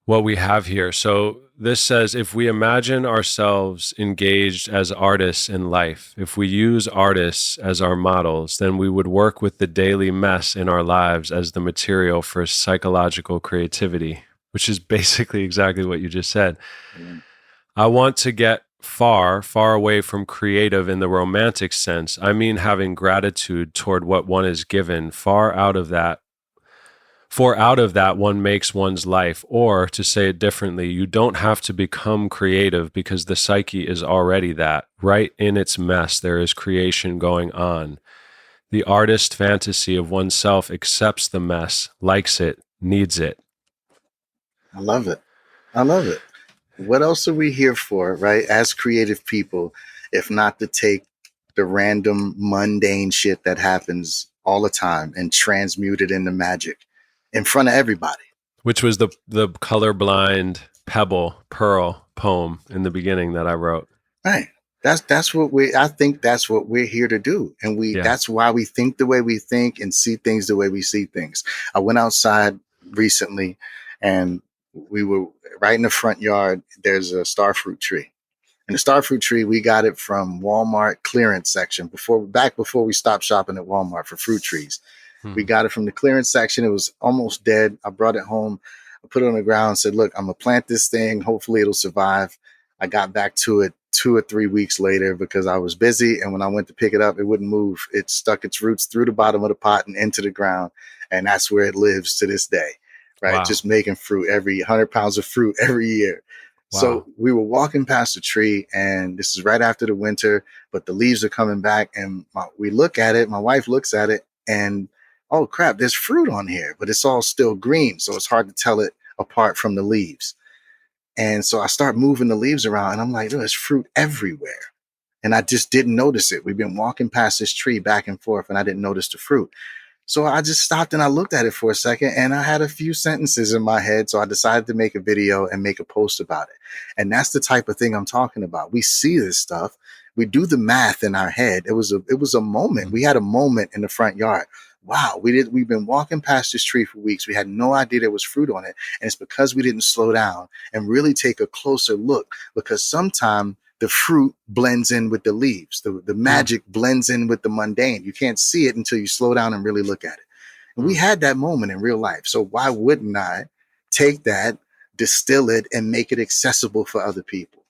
what we have here. So this says, if we imagine ourselves engaged as artists in life, if we use artists as our models, then we would work with the daily mess in our lives as the material for psychological creativity, which is basically exactly what you just said. I want to get far, far away from creative in the romantic sense. I mean, having gratitude toward what one is given, far out of that. For out of that, one makes one's life. Or to say it differently, you don't have to become creative because the psyche is already that. Right in its mess, there is creation going on. The artist fantasy of oneself accepts the mess, likes it, needs it. I love it. I love it. What else are we here for, right? As creative people, if not to take the random mundane shit that happens all the time and transmute it into magic in front of everybody. Which was the colorblind pearl poem in the beginning that I wrote. Right. That's what I think that's what we're here to do. And Yeah. that's why we think the way we think and see things the way we see things. I went outside recently and we were right in the front yard. There's a starfruit tree. And the starfruit tree, we got it from Walmart clearance section before we stopped shopping at Walmart for fruit trees. We got it from the clearance section. It was almost dead. I brought it home. I put it on the ground and said, look, I'm going to plant this thing. Hopefully it'll survive. I got back to it 2 or 3 weeks later because I was busy. And when I went to pick it up, it wouldn't move. It stuck its roots through the bottom of the pot and into the ground. And that's where it lives to this day, right? Wow. Just making fruit, every 100 pounds of fruit every year. Wow. So we were walking past the tree, and this is right after the winter, but the leaves are coming back. And we look at it. My wife looks at it, and oh crap, there's fruit on here, but it's all still green. So it's hard to tell it apart from the leaves. And so I start moving the leaves around, and I'm like, there's fruit everywhere. And I just didn't notice it. We've been walking past this tree back and forth, and I didn't notice the fruit. So I just stopped and I looked at it for a second, and I had a few sentences in my head. So I decided to make a video and make a post about it. And that's the type of thing I'm talking about. We see this stuff. We do the math in our head. It was a moment. We had a moment in the front yard. Wow, we've been walking past this tree for weeks. We had no idea there was fruit on it. And it's because we didn't slow down and really take a closer look, because sometimes the fruit blends in with the leaves. The magic blends in with the mundane. You can't see it until you slow down and really look at it. And we had that moment in real life. So why wouldn't I take that, distill it, and make it accessible for other people?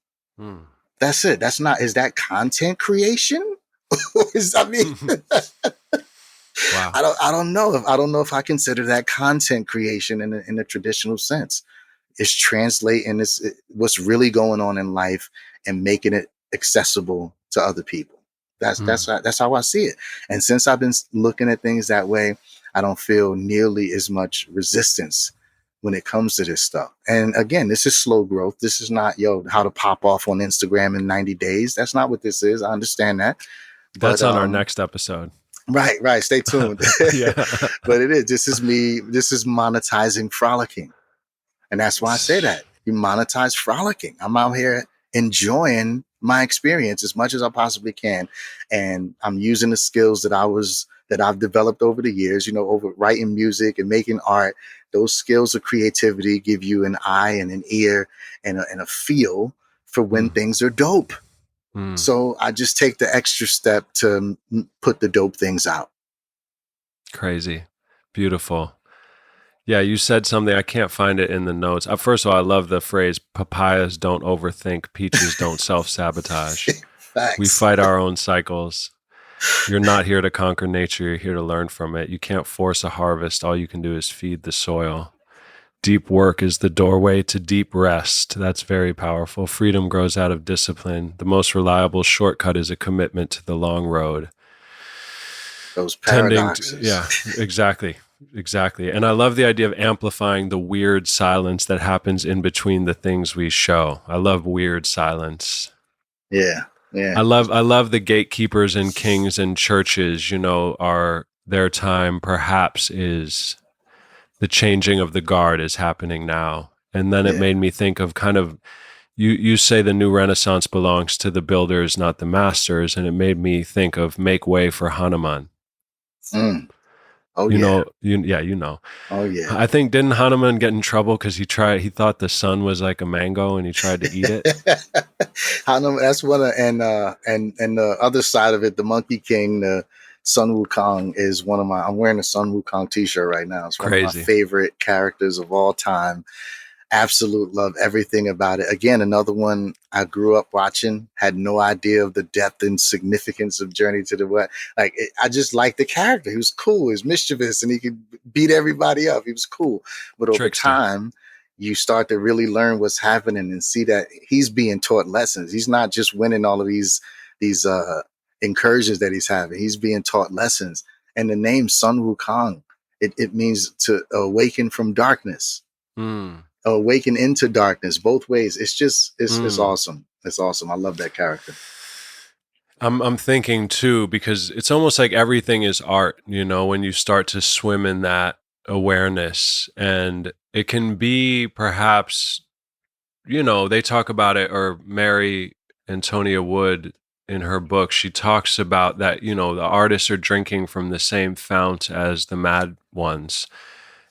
That's it. Is that content creation? Wow. I don't know if I consider that content creation in a traditional sense. It's translating what's really going on in life and making it accessible to other people. That's how I see it. And since I've been looking at things that way, I don't feel nearly as much resistance when it comes to this stuff. And again, this is slow growth. This is not, how to pop off on Instagram in 90 days. That's not what this is. I understand that. That's But on our next episode. Right. Stay tuned. Yeah. But it is. This is monetizing frolicking. And that's why I say that. You monetize frolicking. I'm out here enjoying my experience as much as I possibly can. And I'm using the skills that I've developed over the years, over writing music and making art. Those skills of creativity give you an eye and an ear and a feel for when things are dope. So I just take the extra step to put the dope things out. Crazy. Beautiful. Yeah, you said something. I can't find it in the notes. First of all, I love the phrase, papayas don't overthink, peaches don't self-sabotage. Facts. We fight our own cycles. You're not here to conquer nature. You're here to learn from it. You can't force a harvest. All you can do is feed the soil. Deep work is the doorway to deep rest. That's very powerful. Freedom grows out of discipline. The most reliable shortcut is a commitment to the long road. Those paradoxes. Yeah, exactly. And I love the idea of amplifying the weird silence that happens in between the things we show. I love weird silence. Yeah. I love the gatekeepers and kings and churches, their time perhaps is the changing of the guard is happening now. And then it made me think of kind of, you say the new Renaissance belongs to the builders, not the masters. And it made me think of make way for Hanuman. Oh, you yeah. know. Oh, yeah. I think, didn't Hanuman get in trouble because he thought the sun was like a mango and he tried to eat it? Hanuman, that's one of, and the other side of it, the Monkey King, the Sun Wukong is I'm wearing a Sun Wukong t-shirt right now. It's one of my favorite characters of all time. Absolute love everything about it. Again, another one I grew up watching, had no idea of the depth and significance of Journey to the West. I just liked the character. He was cool. He was mischievous and he could beat everybody up. He was cool. But over time, you start to really learn what's happening and see that he's being taught lessons. He's not just winning all of these incursions that he's having. He's being taught lessons. And the name Sun Wukong, it means to awaken from darkness. Awaken into darkness, both ways. It's awesome. It's awesome. I love that character. I'm thinking too, because it's almost like everything is art, when you start to swim in that awareness. And it can be perhaps, they talk about it, or Mary Antonia Wood in her book, she talks about that, the artists are drinking from the same fount as the mad ones.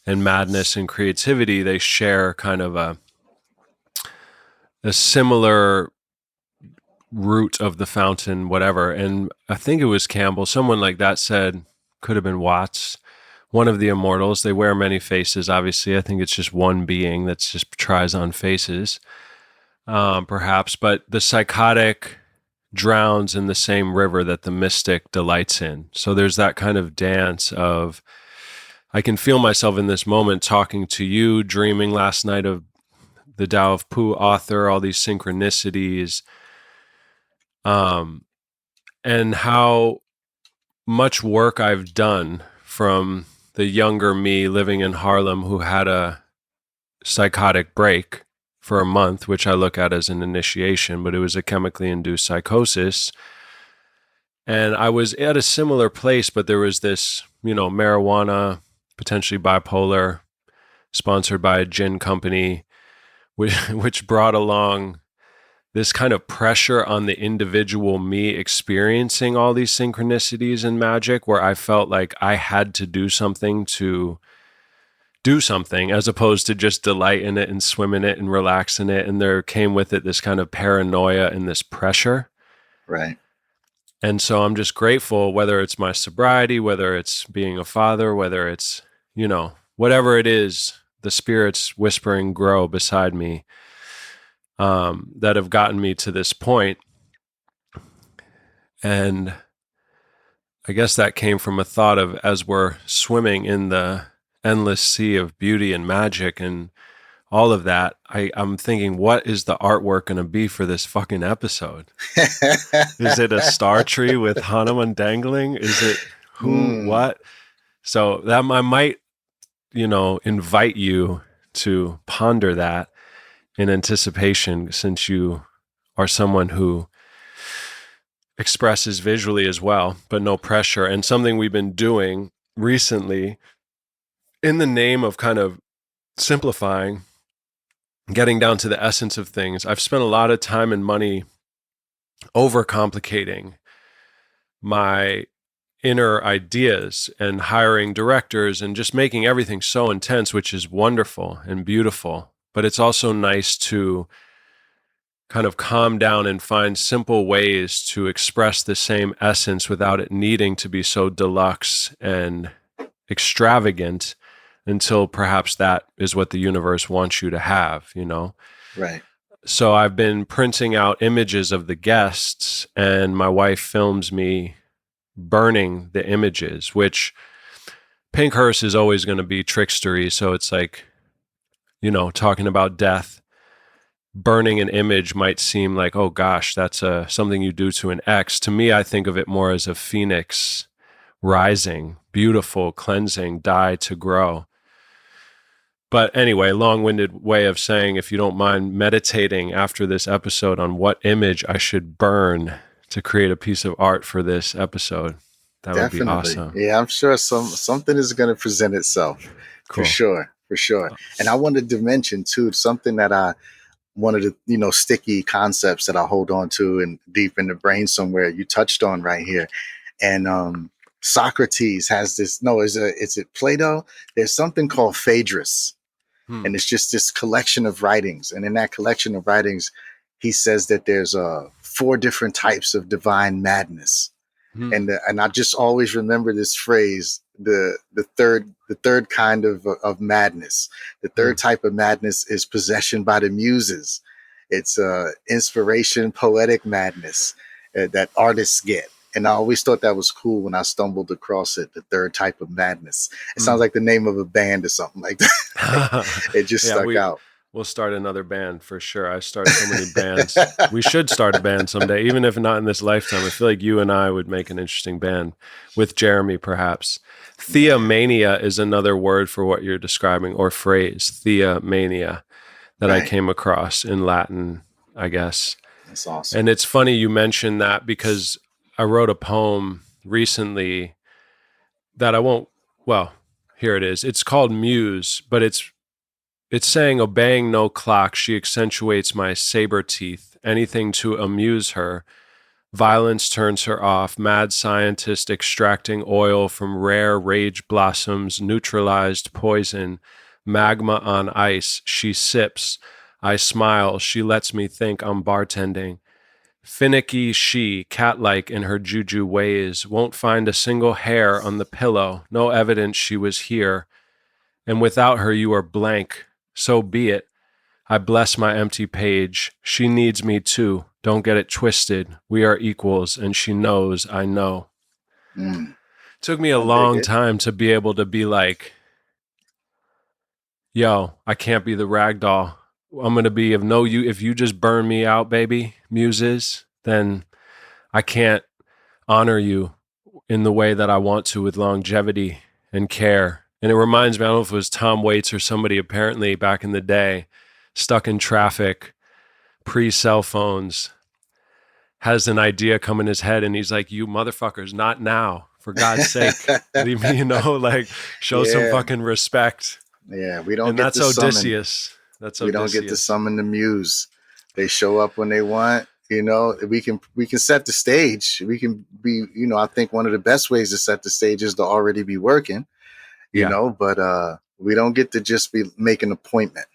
And madness and creativity, they share kind of a similar root of the fountain, whatever. And I think it was Campbell, someone like that said, could have been Watts, one of the immortals. They wear many faces, obviously. I think it's just one being that just tries on faces, perhaps. But the psychotic drowns in the same river that the mystic delights in. So there's that kind of dance of, I can feel myself in this moment talking to you, dreaming last night of the Tao of Pu author, all these synchronicities, and how much work I've done from the younger me living in Harlem who had a psychotic break for a month, which I look at as an initiation, but it was a chemically induced psychosis. And I was at a similar place, but there was this, marijuana, potentially bipolar, sponsored by a gin company, which brought along this kind of pressure on the individual me experiencing all these synchronicities and magic, where I felt like I had to do something as opposed to just delight in it and swim in it and relax in it. And there came with it this kind of paranoia and this pressure. Right. And so I'm just grateful, whether it's my sobriety, whether it's being a father, whether it's, whatever it is, the spirits whispering grow beside me, that have gotten me to this point. And I guess that came from a thought of, as we're swimming in the endless sea of beauty and magic and all of that, I'm thinking, what is the artwork going to be for this fucking episode? Is it a star tree with Hanuman dangling? Is it what? So that I might, invite you to ponder that in anticipation, since you are someone who expresses visually as well, but no pressure. And something we've been doing recently in the name of kind of simplifying, getting down to the essence of things. I've spent a lot of time and money overcomplicating my inner ideas and hiring directors and just making everything so intense, which is wonderful and beautiful. But it's also nice to kind of calm down and find simple ways to express the same essence without it needing to be so deluxe and extravagant, until perhaps that is what the universe wants you to have, Right. So I've been printing out images of the guests, and my wife films me burning the images, which Pinkhurst is always going to be trickstery. So it's like, talking about death, burning an image might seem like, oh gosh, that's something you do to an ex. To me, I think of it more as a phoenix rising, beautiful, cleansing, die to grow. But anyway, long-winded way of saying, if you don't mind meditating after this episode on what image I should burn to create a piece of art for this episode, that Definitely. would be awesome. Yeah, I'm sure something is going to present itself. Cool. For sure. And I wanted to mention too, something that one of the, sticky concepts that I hold on to and deep in the brain somewhere, you touched on right here. And Socrates has this, is it Plato? There's something called Phaedrus. And it's just this collection of writings. And in that collection of writings, he says that there's 4 different types of divine madness. And I just always remember this phrase, the third kind of madness. The third type of madness is possession by the muses. It's inspiration, poetic madness that artists get. And I always thought that was cool when I stumbled across it, the third type of madness. It sounds like the name of a band or something like that. It just stuck out. We'll start another band for sure. I started so many bands. We should start a band someday, even if not in this lifetime. I feel like you and I would make an interesting band with Jeremy, perhaps. Theomania is another word for what you're describing, or phrase, theomania, that I came across in Latin, I guess. That's awesome. And it's funny you mentioned that, because I wrote a poem recently that here it is. It's called Muse, but it's saying, obeying no clock, she accentuates my saber teeth, anything to amuse her. Violence turns her off, mad scientist extracting oil from rare rage blossoms, neutralized poison, magma on ice, she sips. I smile, she lets me think I'm bartending. Finicky she, cat-like in her juju ways, won't find a single hair on the pillow, no evidence she was here. And without her you are blank. So be it. I bless my empty page. She needs me too. Don't get it twisted. We are equals, and she knows I know. Took me a long time to be able to be like, yo, I can't be the rag doll. I'm going to be of no use. If you just burn me out, baby, muses, then I can't honor you in the way that I want to, with longevity and care. And it reminds me, I don't know if it was Tom Waits or somebody, apparently back in the day, stuck in traffic, pre-cell phones, has an idea come in his head, and he's like, you motherfuckers, not now, for God's sake. Show some fucking respect. Yeah, we don't and get that's to Odysseus. We don't get to summon the muse. They show up when they want. We can set the stage. We can be, I think one of the best ways to set the stage is to already be working, but we don't get to just be making an appointment.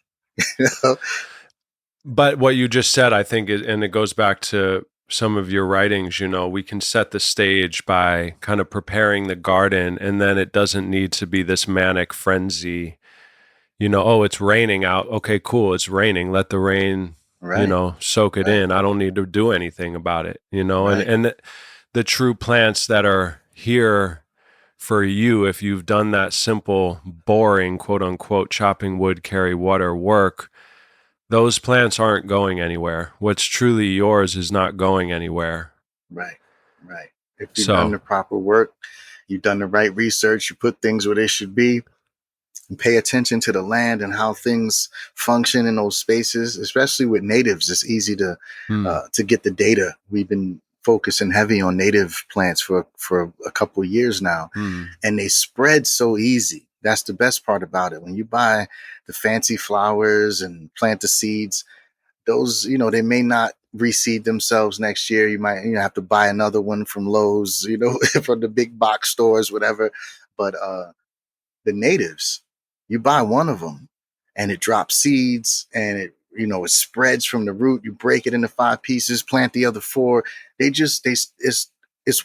But what you just said, I think, and it goes back to some of your writings, we can set the stage by kind of preparing the garden, and then it doesn't need to be this manic frenzy. It's raining out. Okay, cool. It's raining. Let the rain, soak it in. I don't need to do anything about it, and the true plants that are here for you, if you've done that simple, boring, quote unquote, chopping wood, carry water work, those plants aren't going anywhere. What's truly yours is not going anywhere. Right. If you've done the proper work, you've done the right research, you put things where they should be, and pay attention to the land and how things function in those spaces. Especially with natives, it's easy to get the data. We've been focusing heavy on native plants for a couple of years now, and they spread so easy. That's the best part about it. When you buy the fancy flowers and plant the seeds, those, they may not reseed themselves next year. You might have to buy another one from Lowe's, from the big box stores, whatever. But the natives, you buy one of them and it drops seeds, and it spreads from the root. You break it into 5 pieces, plant the other 4. It's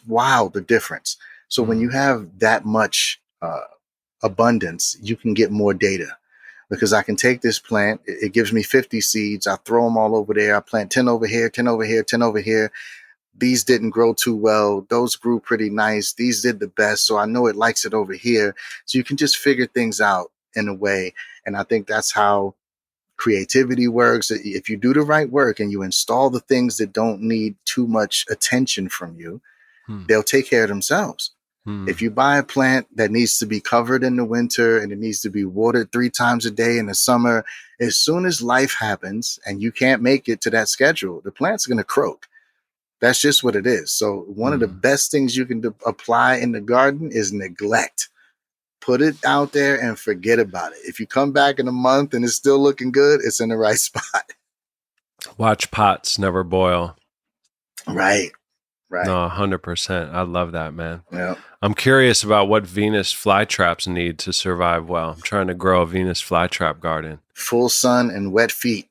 wild, the difference. So when you have that much abundance, you can get more data, because I can take this plant, it gives me 50 seeds, I throw them all over there, I plant 10 over here, 10 over here, 10 over here. These didn't grow too well. Those grew pretty nice. These did the best. So I know it likes it over here. So you can just figure things out in a way. And I think that's how creativity works. If you do the right work and you install the things that don't need too much attention from you, they'll take care of themselves. If you buy a plant that needs to be covered in the winter and it needs to be watered 3 times a day in the summer, as soon as life happens and you can't make it to that schedule, the plant's going to croak. That's just what it is. So one of the best things you can apply in the garden is neglect. Put it out there and forget about it. If you come back in a month and it's still looking good, it's in the right spot. Watch pots never boil. Right. No, 100%. I love that, man. Yeah. I'm curious about what Venus flytraps need to survive well. I'm trying to grow a Venus flytrap garden. Full sun and wet feet.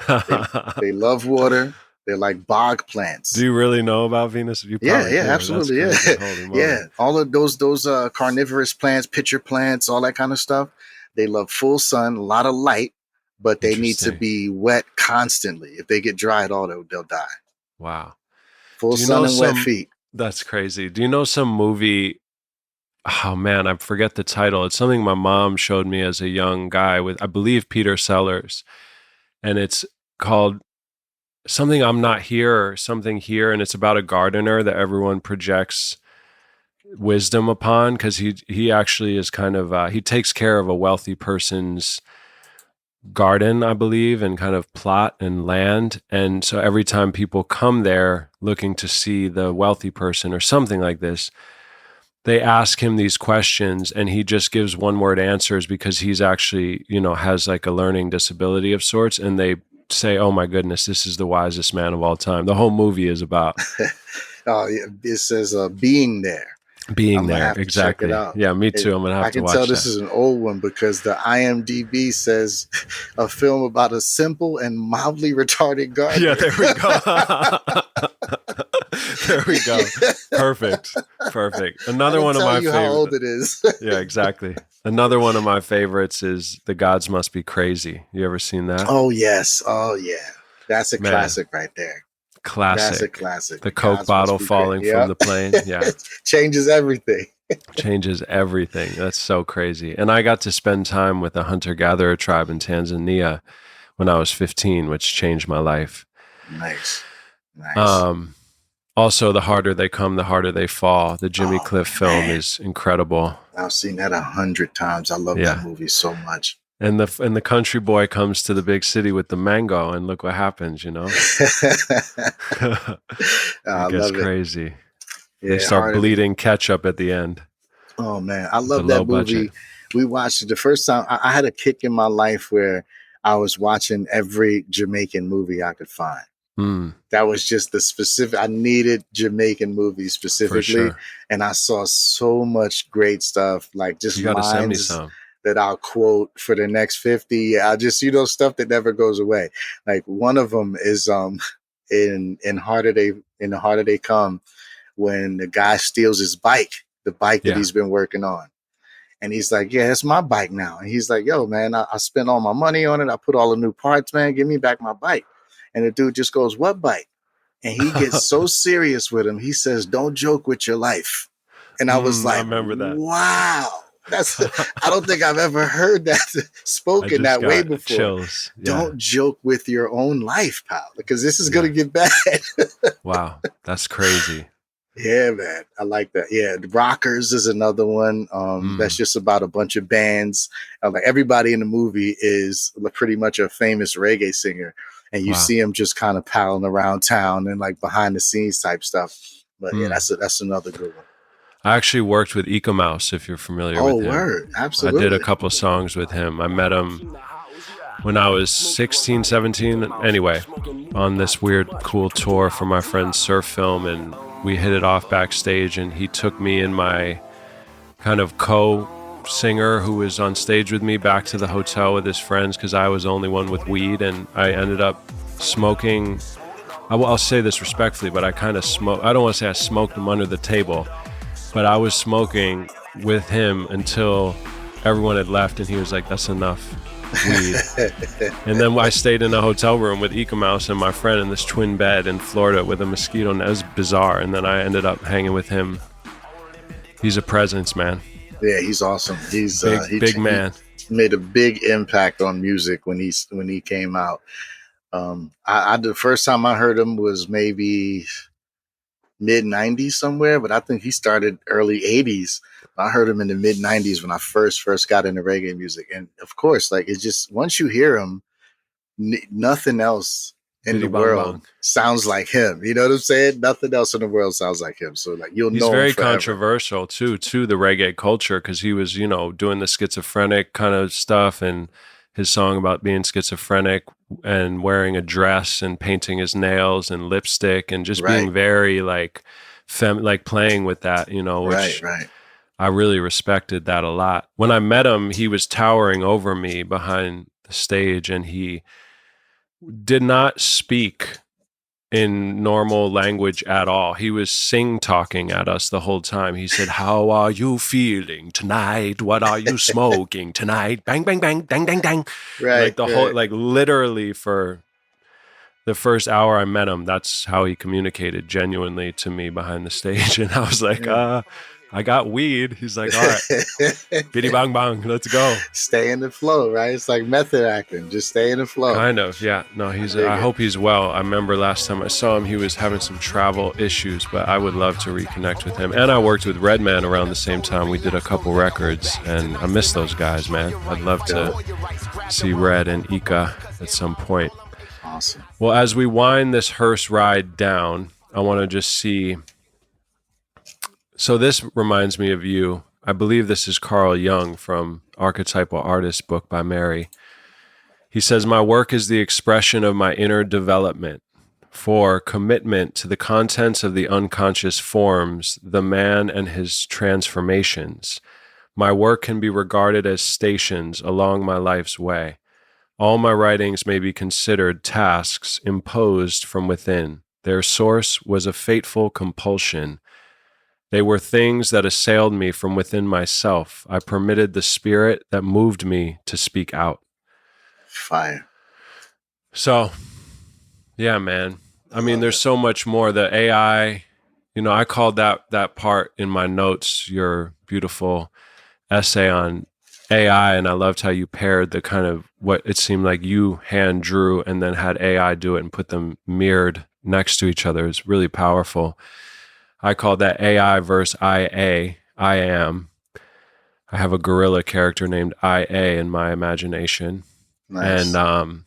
They love water. They're like bog plants. Do you really know about Venus? You yeah, do. absolutely. Yeah. All of those carnivorous plants, pitcher plants, all that kind of stuff. They love full sun, a lot of light, but they need to be wet constantly. If they get dry at all, they'll die. Wow. Full sun and wet feet. That's crazy. Do you know some movie? Oh man, I forget the title. It's something my mom showed me as a young guy with, I believe, Peter Sellers. And it's called Something I'm Not Here or Something Here. And it's about a gardener that everyone projects wisdom upon, because he actually is kind of, he takes care of a wealthy person's garden, I believe, and kind of plot and land. And so every time people come there looking to see the wealthy person or something like this, they ask him these questions and he just gives one-word answers, because he's actually, has like a learning disability of sorts. And they say, oh my goodness, this is the wisest man of all time. The whole movie is about. It says being there. Being there, exactly. Yeah, me too. I'm gonna have to watch. I can tell this is an old one, because the IMDb says a film about a simple and mildly retarded gardener. Yeah, there we go. There we go. Perfect. Another one of my favorites. How old it is? Yeah, exactly. Another one of my favorites is The Gods Must Be Crazy. You ever seen that? Oh yes. Oh yeah. That's a classic right there. Classic. Classic. The Coke bottle falling from the plane. Yeah. Changes everything. Changes everything. That's so crazy. And I got to spend time with a hunter-gatherer tribe in Tanzania when I was 15, which changed my life. Nice. Also, The Harder They Come, The Harder They Fall. The Jimmy Cliff film is incredible. I've seen that 100 times. I love that movie so much. And the country boy comes to the big city with the mango, and look what happens, It gets crazy. Yeah, they start bleeding ketchup at the end. Oh, man. I love that movie. Budget. We watched it the first time. I had a kick in my life where I was watching every Jamaican movie I could find. That was just the specific. I needed Jamaican movies specifically. Sure. And I saw so much great stuff, like just lines that I'll quote for the next 50. I just, stuff that never goes away. Like one of them is in Harder They Come, when the guy steals his bike, the bike that he's been working on. And he's like, yeah, it's my bike now. And he's like, yo, man, I spent all my money on it. I put all the new parts, man. Give me back my bike. And the dude just goes, what bike? And he gets so serious with him. He says, don't joke with your life. And I was like, I remember that. Wow. I don't think I've ever heard that spoken that way before. Chills. Yeah. Don't joke with your own life, pal, because this is going to get bad. Wow. That's crazy. Yeah, man. I like that. Yeah. The Rockers is another one. That's just about a bunch of bands. Like everybody in the movie is pretty much a famous reggae singer. And you Wow. see them just kind of palling around town and like behind the scenes type stuff. But yeah, that's another good one. I actually worked with Eek-A-Mouse, if you're familiar Oh, with him. word. I Absolutely. did a couple songs with him. I met him when I was 16, 17. Anyway, on this weird, cool tour for my friend's surf film, and we hit it off backstage, and he took me and my kind of co-singer who was on stage with me back to the hotel with his friends because I was the only one with weed, and I ended up smoking. I'll say this respectfully, but I kind of smoked. I don't want to say I smoked him under the table, but I was smoking with him until everyone had left, and he was like, "That's enough weed." And then I stayed in a hotel room with Eek-A-Mouse and my friend in this twin bed in Florida with a mosquito net. It was bizarre. And then I ended up hanging with him. He's a presence, man. Yeah, he's awesome. He's big man. He made a big impact on music when he came out. I the first time I heard him was maybe mid 90s somewhere, but I think he started early 80s. I heard him in the mid 90s when I first got into reggae music. And of course, like it's just once you hear him, nothing else in the world sounds like him. You know what I'm saying? Nothing else in the world sounds like him. So like he's know very him forever. Controversial to the reggae culture because he was, doing the schizophrenic kind of stuff, and his song about being schizophrenic and wearing a dress and painting his nails and lipstick and just being very like like playing with that, which right. I really respected that a lot. When I met him, he was towering over me behind the stage, and he did not speak in normal language at all. He was sing-talking at us the whole time. He said, "How are you feeling tonight? What are you smoking tonight? Bang, bang, bang, dang, dang, dang." Right. Like whole, like literally for the first hour I met him, that's how he communicated genuinely to me behind the stage. And I was like, I got weed. He's like, "All right, biddy bang bang, let's go." Stay in the flow, right? It's like method acting. Just stay in the flow. Kind of, yeah. No, I hope he's well. I remember last time I saw him, he was having some travel issues, but I would love to reconnect with him. And I worked with Redman around the same time. We did a couple records, and I miss those guys, man. I'd love to see Red and Eek-A at some point. Awesome. Well, as we wind this hearse ride down, I want to just see. So this reminds me of you. I believe this is Carl Jung from Archetypal Artist book by Mary. He says, "My work is the expression of my inner development. For commitment to the contents of the unconscious forms the man and his transformations. My work can be regarded as stations along my life's way. All my writings may be considered tasks imposed from within. Their source was a fateful compulsion. They were things that assailed me from within myself. I permitted the spirit that moved me to speak out." Fire. So, yeah, man. I mean, there's so much more. The AI, I called that part in my notes, your beautiful essay on AI, and I loved how you paired the kind of what it seemed like you hand drew and then had AI do it and put them mirrored next to each other. It's really powerful. I call that AI versus IA. I am. I have a gorilla character named IA in my imagination. Nice. And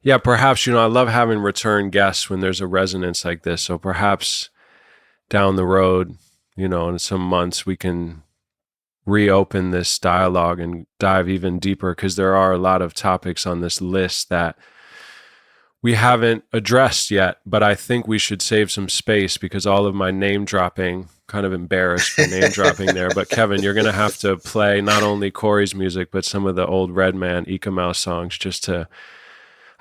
yeah, perhaps, I love having return guests when there's a resonance like this. So perhaps down the road, in some months, we can reopen this dialogue and dive even deeper, because there are a lot of topics on this list that we haven't addressed yet, but I think we should save some space because all of my name dropping, kind of embarrassed for name dropping there. But Kevin, you're going to have to play not only Corey's music, but some of the old Redman, Eek-A-Mouse songs just to,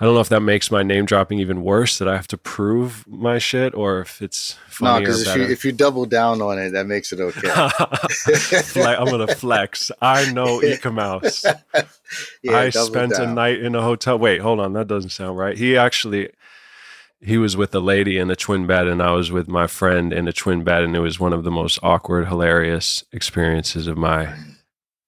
I don't know if that makes my name dropping even worse, that I have to prove my shit, or if it's funny. No, because if you double down on it, that makes it okay. I'm going to flex. I know Eek-A-Mouse. Yeah, I spent a night in a hotel. Wait, hold on. That doesn't sound right. He was with a lady in a twin bed, and I was with my friend in a twin bed, and it was one of the most awkward, hilarious experiences of my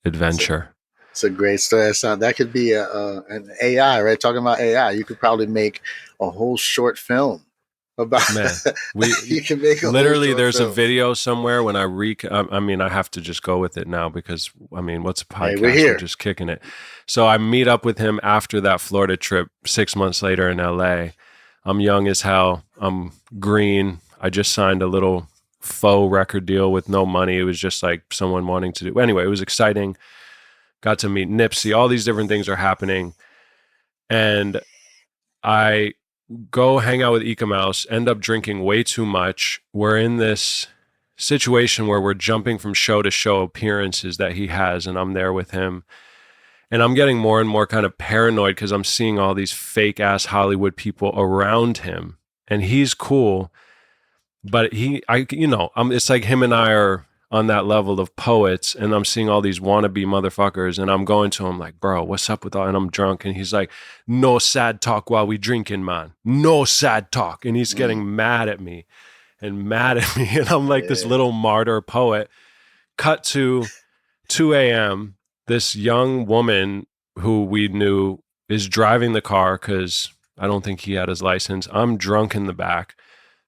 adventure. It's a great story. That could be an AI, right? Talking about AI, you could probably make a whole short film about. Man, You can make a literally whole short there's a film. video somewhere when I mean, I have to just go with it now because, I mean, what's a Hey, podcast? we're here. We're just kicking it. So I meet up with him after that Florida trip 6 months later in LA. I'm young as hell. I'm green. I just signed a little faux record deal with no money. It was just like someone wanting to do. Anyway, it was exciting. Got to meet Nipsey. All these different things are happening. And I go hang out with Eek-A-Mouse, end up drinking way too much. We're in this situation where we're jumping from show to show appearances that he has, and I'm there with him. And I'm getting more and more kind of paranoid because I'm seeing all these fake ass Hollywood people around him. And he's cool, but it's like him and I are on that level of poets, and I'm seeing all these wannabe motherfuckers, and I'm going to him like, bro, what's up with all, and I'm drunk, and he's like, no sad talk while we drinking, man. No sad talk. And he's getting mad at me. And I'm like this little martyr poet. Cut to 2 a.m. This young woman who we knew is driving the car because I don't think he had his license. I'm drunk in the back.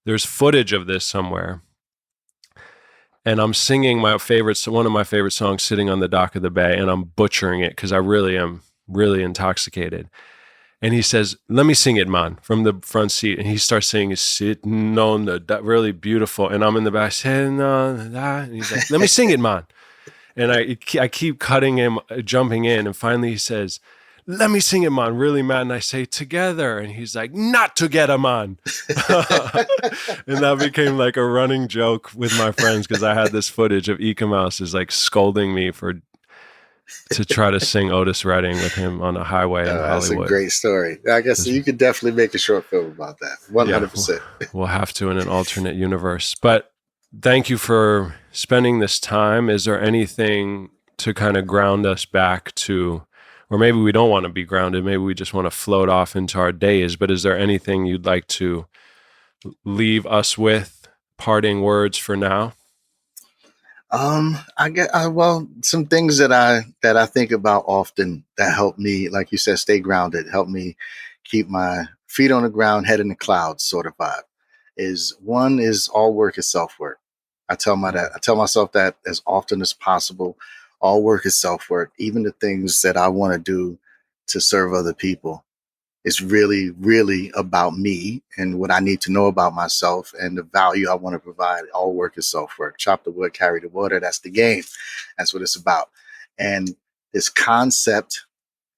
There's footage of this somewhere. And I'm singing one of my favorite songs, Sitting on the Dock of the Bay, and I'm butchering it because I really am really intoxicated. And he says, let me sing it, man, from the front seat. And he starts singing, sitting on the dock, really beautiful. And I'm in the back, sitting on the dock. And he's like, let me sing it, man. And I keep cutting him, jumping in. And finally he says, let me sing it, man, really mad. And I say, together. And he's like, not together, man. And that became like a running joke with my friends because I had this footage of Eek-A-Mouse is like scolding me to try to sing Otis Redding with him on a highway in Hollywood. That's a great story. I guess you could definitely make a short film about that. 100%. Yeah, we'll have to in an alternate universe. But thank you for spending this time. Is there anything to kind of ground us back to, or maybe we don't want to be grounded, maybe we just want to float off into our days, but is there anything you'd like to leave us with, parting words for now? Well, some things that I think about often that help me, like you said, stay grounded, help me keep my feet on the ground, head in the clouds sort of vibe. One is all work is self-work. I tell myself that as often as possible. All work is self-work. Even the things that I want to do to serve other people. It's really, really about me and what I need to know about myself and the value I want to provide. All work is self-work. Chop the wood, carry the water. That's the game. That's what it's about. And this concept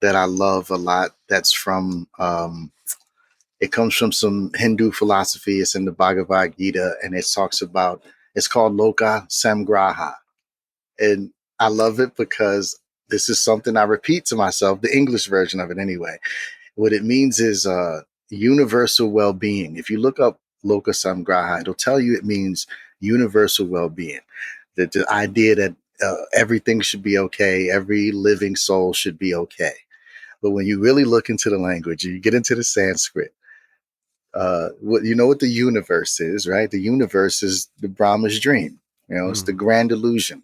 that I love a lot, that's from, it comes from some Hindu philosophy. It's in the Bhagavad Gita, and it's called Loka Samgraha. And I love it because this is something I repeat to myself, the English version of it anyway. What it means is universal well-being. If you look up Loka Samgraha, it'll tell you it means universal well-being. The idea that everything should be okay, every living soul should be okay. But when you really look into the language, you get into the Sanskrit, what the universe is, right? The universe is the Brahma's dream. It's the grand illusion.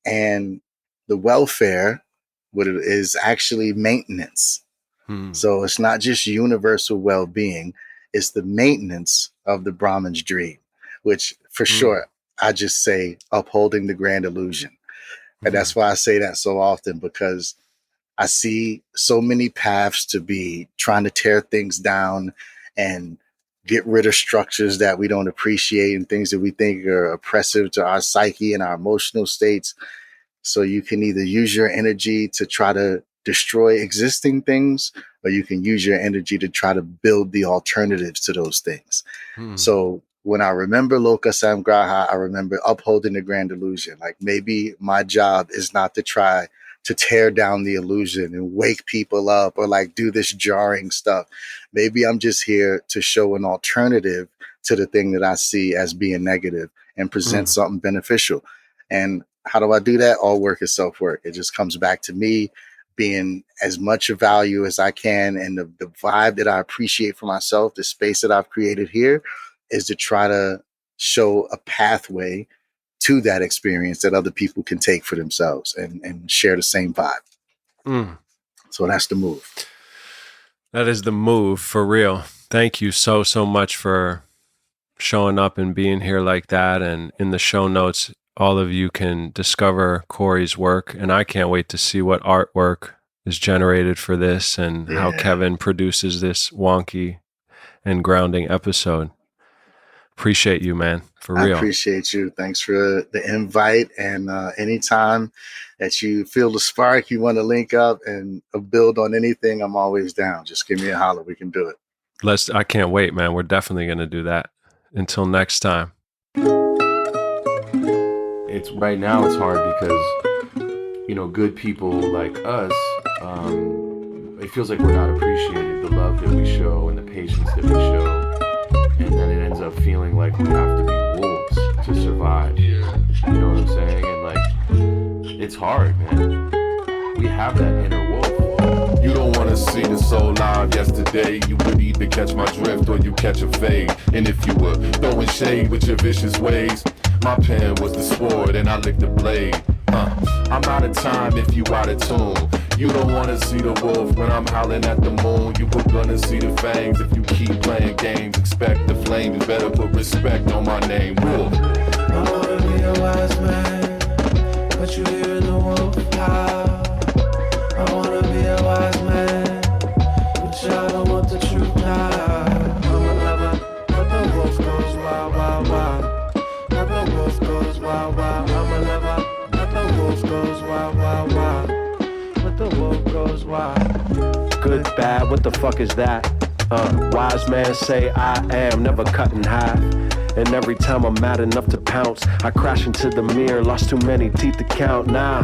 And the welfare, what it is actually maintenance. So it's not just universal well-being, it's the maintenance of the Brahman's dream, which for sure, I just say upholding the grand illusion. And that's why I say that so often, because I see so many paths to be trying to tear things down and get rid of structures that we don't appreciate and things that we think are oppressive to our psyche and our emotional states. So you can either use your energy to try to destroy existing things, or you can use your energy to try to build the alternatives to those things. So when I remember Loka Samgraha, I remember upholding the grand illusion. Like maybe my job is not to try to tear down the illusion and wake people up or like do this jarring stuff. Maybe I'm just here to show an alternative to the thing that I see as being negative and present something beneficial. And how do I do that? All work is self-work. It just comes back to me being as much of value as I can. And the vibe that I appreciate for myself, the space that I've created here, is to try to show a pathway to that experience that other people can take for themselves and share the same vibe. So that's the move. That is the move for real. Thank you so much for showing up and being here like that. And in the show notes, all of you can discover Corey's work. And I can't wait to see what artwork is generated for this and how Kevin produces this wonky and grounding episode. Appreciate you, man, for real. I appreciate you. Thanks for the invite. And anytime that you feel the spark, you want to link up and build on anything, I'm always down. Just give me a holler. We can do it. I can't wait, man. We're definitely going to do that. Until next time. It's right now it's hard because, you know, good people like us, it feels like we're not appreciated, the love that we show and the patience that we show. And then it ends up feeling like we have to be wolves to survive. You know what I'm saying? And like, it's hard, man. We have that inner wolf. You don't wanna see the soul live yesterday. You would either catch my drift or you catch a fade. And if you were throwing shade with your vicious ways, my pen was the sword and I licked the blade. I'm out of time if you out of tune. You don't wanna see the wolf when I'm howling at the moon. You were gonna see the fangs if you keep playing games. Expect the flame, you better put respect on my name, wolf. I wanna be a wise man, but you hear the wolf howl. I wanna be a wise man, but y'all don't want the truth now. I'm a lover, but the wolf goes wild, wild, wild. But the wolf goes wild, wild. I'm a lover, but the wolf goes wild, wild, wild. But the wolf goes wild. Good, bad, what the fuck is that? Wise man say I am, never cut in half. And every time I'm mad enough to pounce, I crash into the mirror, lost too many teeth to count. Nah,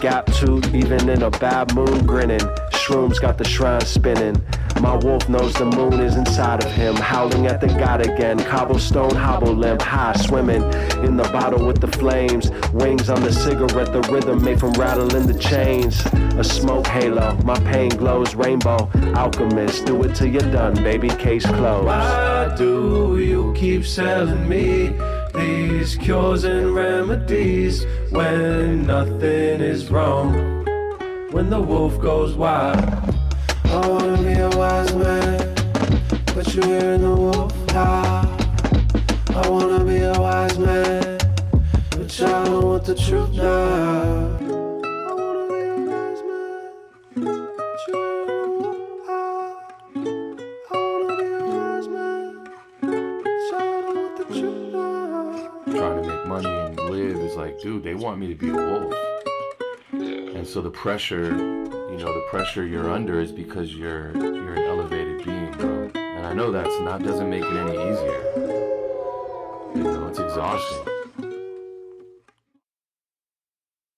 gap tooth, even in a bad mood, grinning. Shrooms got the shrine spinning. My wolf knows the moon is inside of him, howling at the god again. Cobblestone hobble limp, high swimming in the bottle with the flames. Wings on the cigarette, the rhythm made from rattling the chains. A smoke halo, my pain glows rainbow. Alchemist, do it till you're done, baby, case closed. Why do you keep selling me these cures and remedies when nothing is wrong? When the wolf goes wild, I wanna be a wise man, but you hearing the wolf howl. I wanna be a wise man, but y'all don't want the truth now. I wanna be a wise man, but you hearing the wolf howl. I wanna be a wise man, but y'all don't want the truth now. Trying to make money and live is like, dude, they want me to be a wolf. And so the pressure, the pressure you're under is because you're an elevated being, bro. And I know doesn't make it any easier. It's exhausting.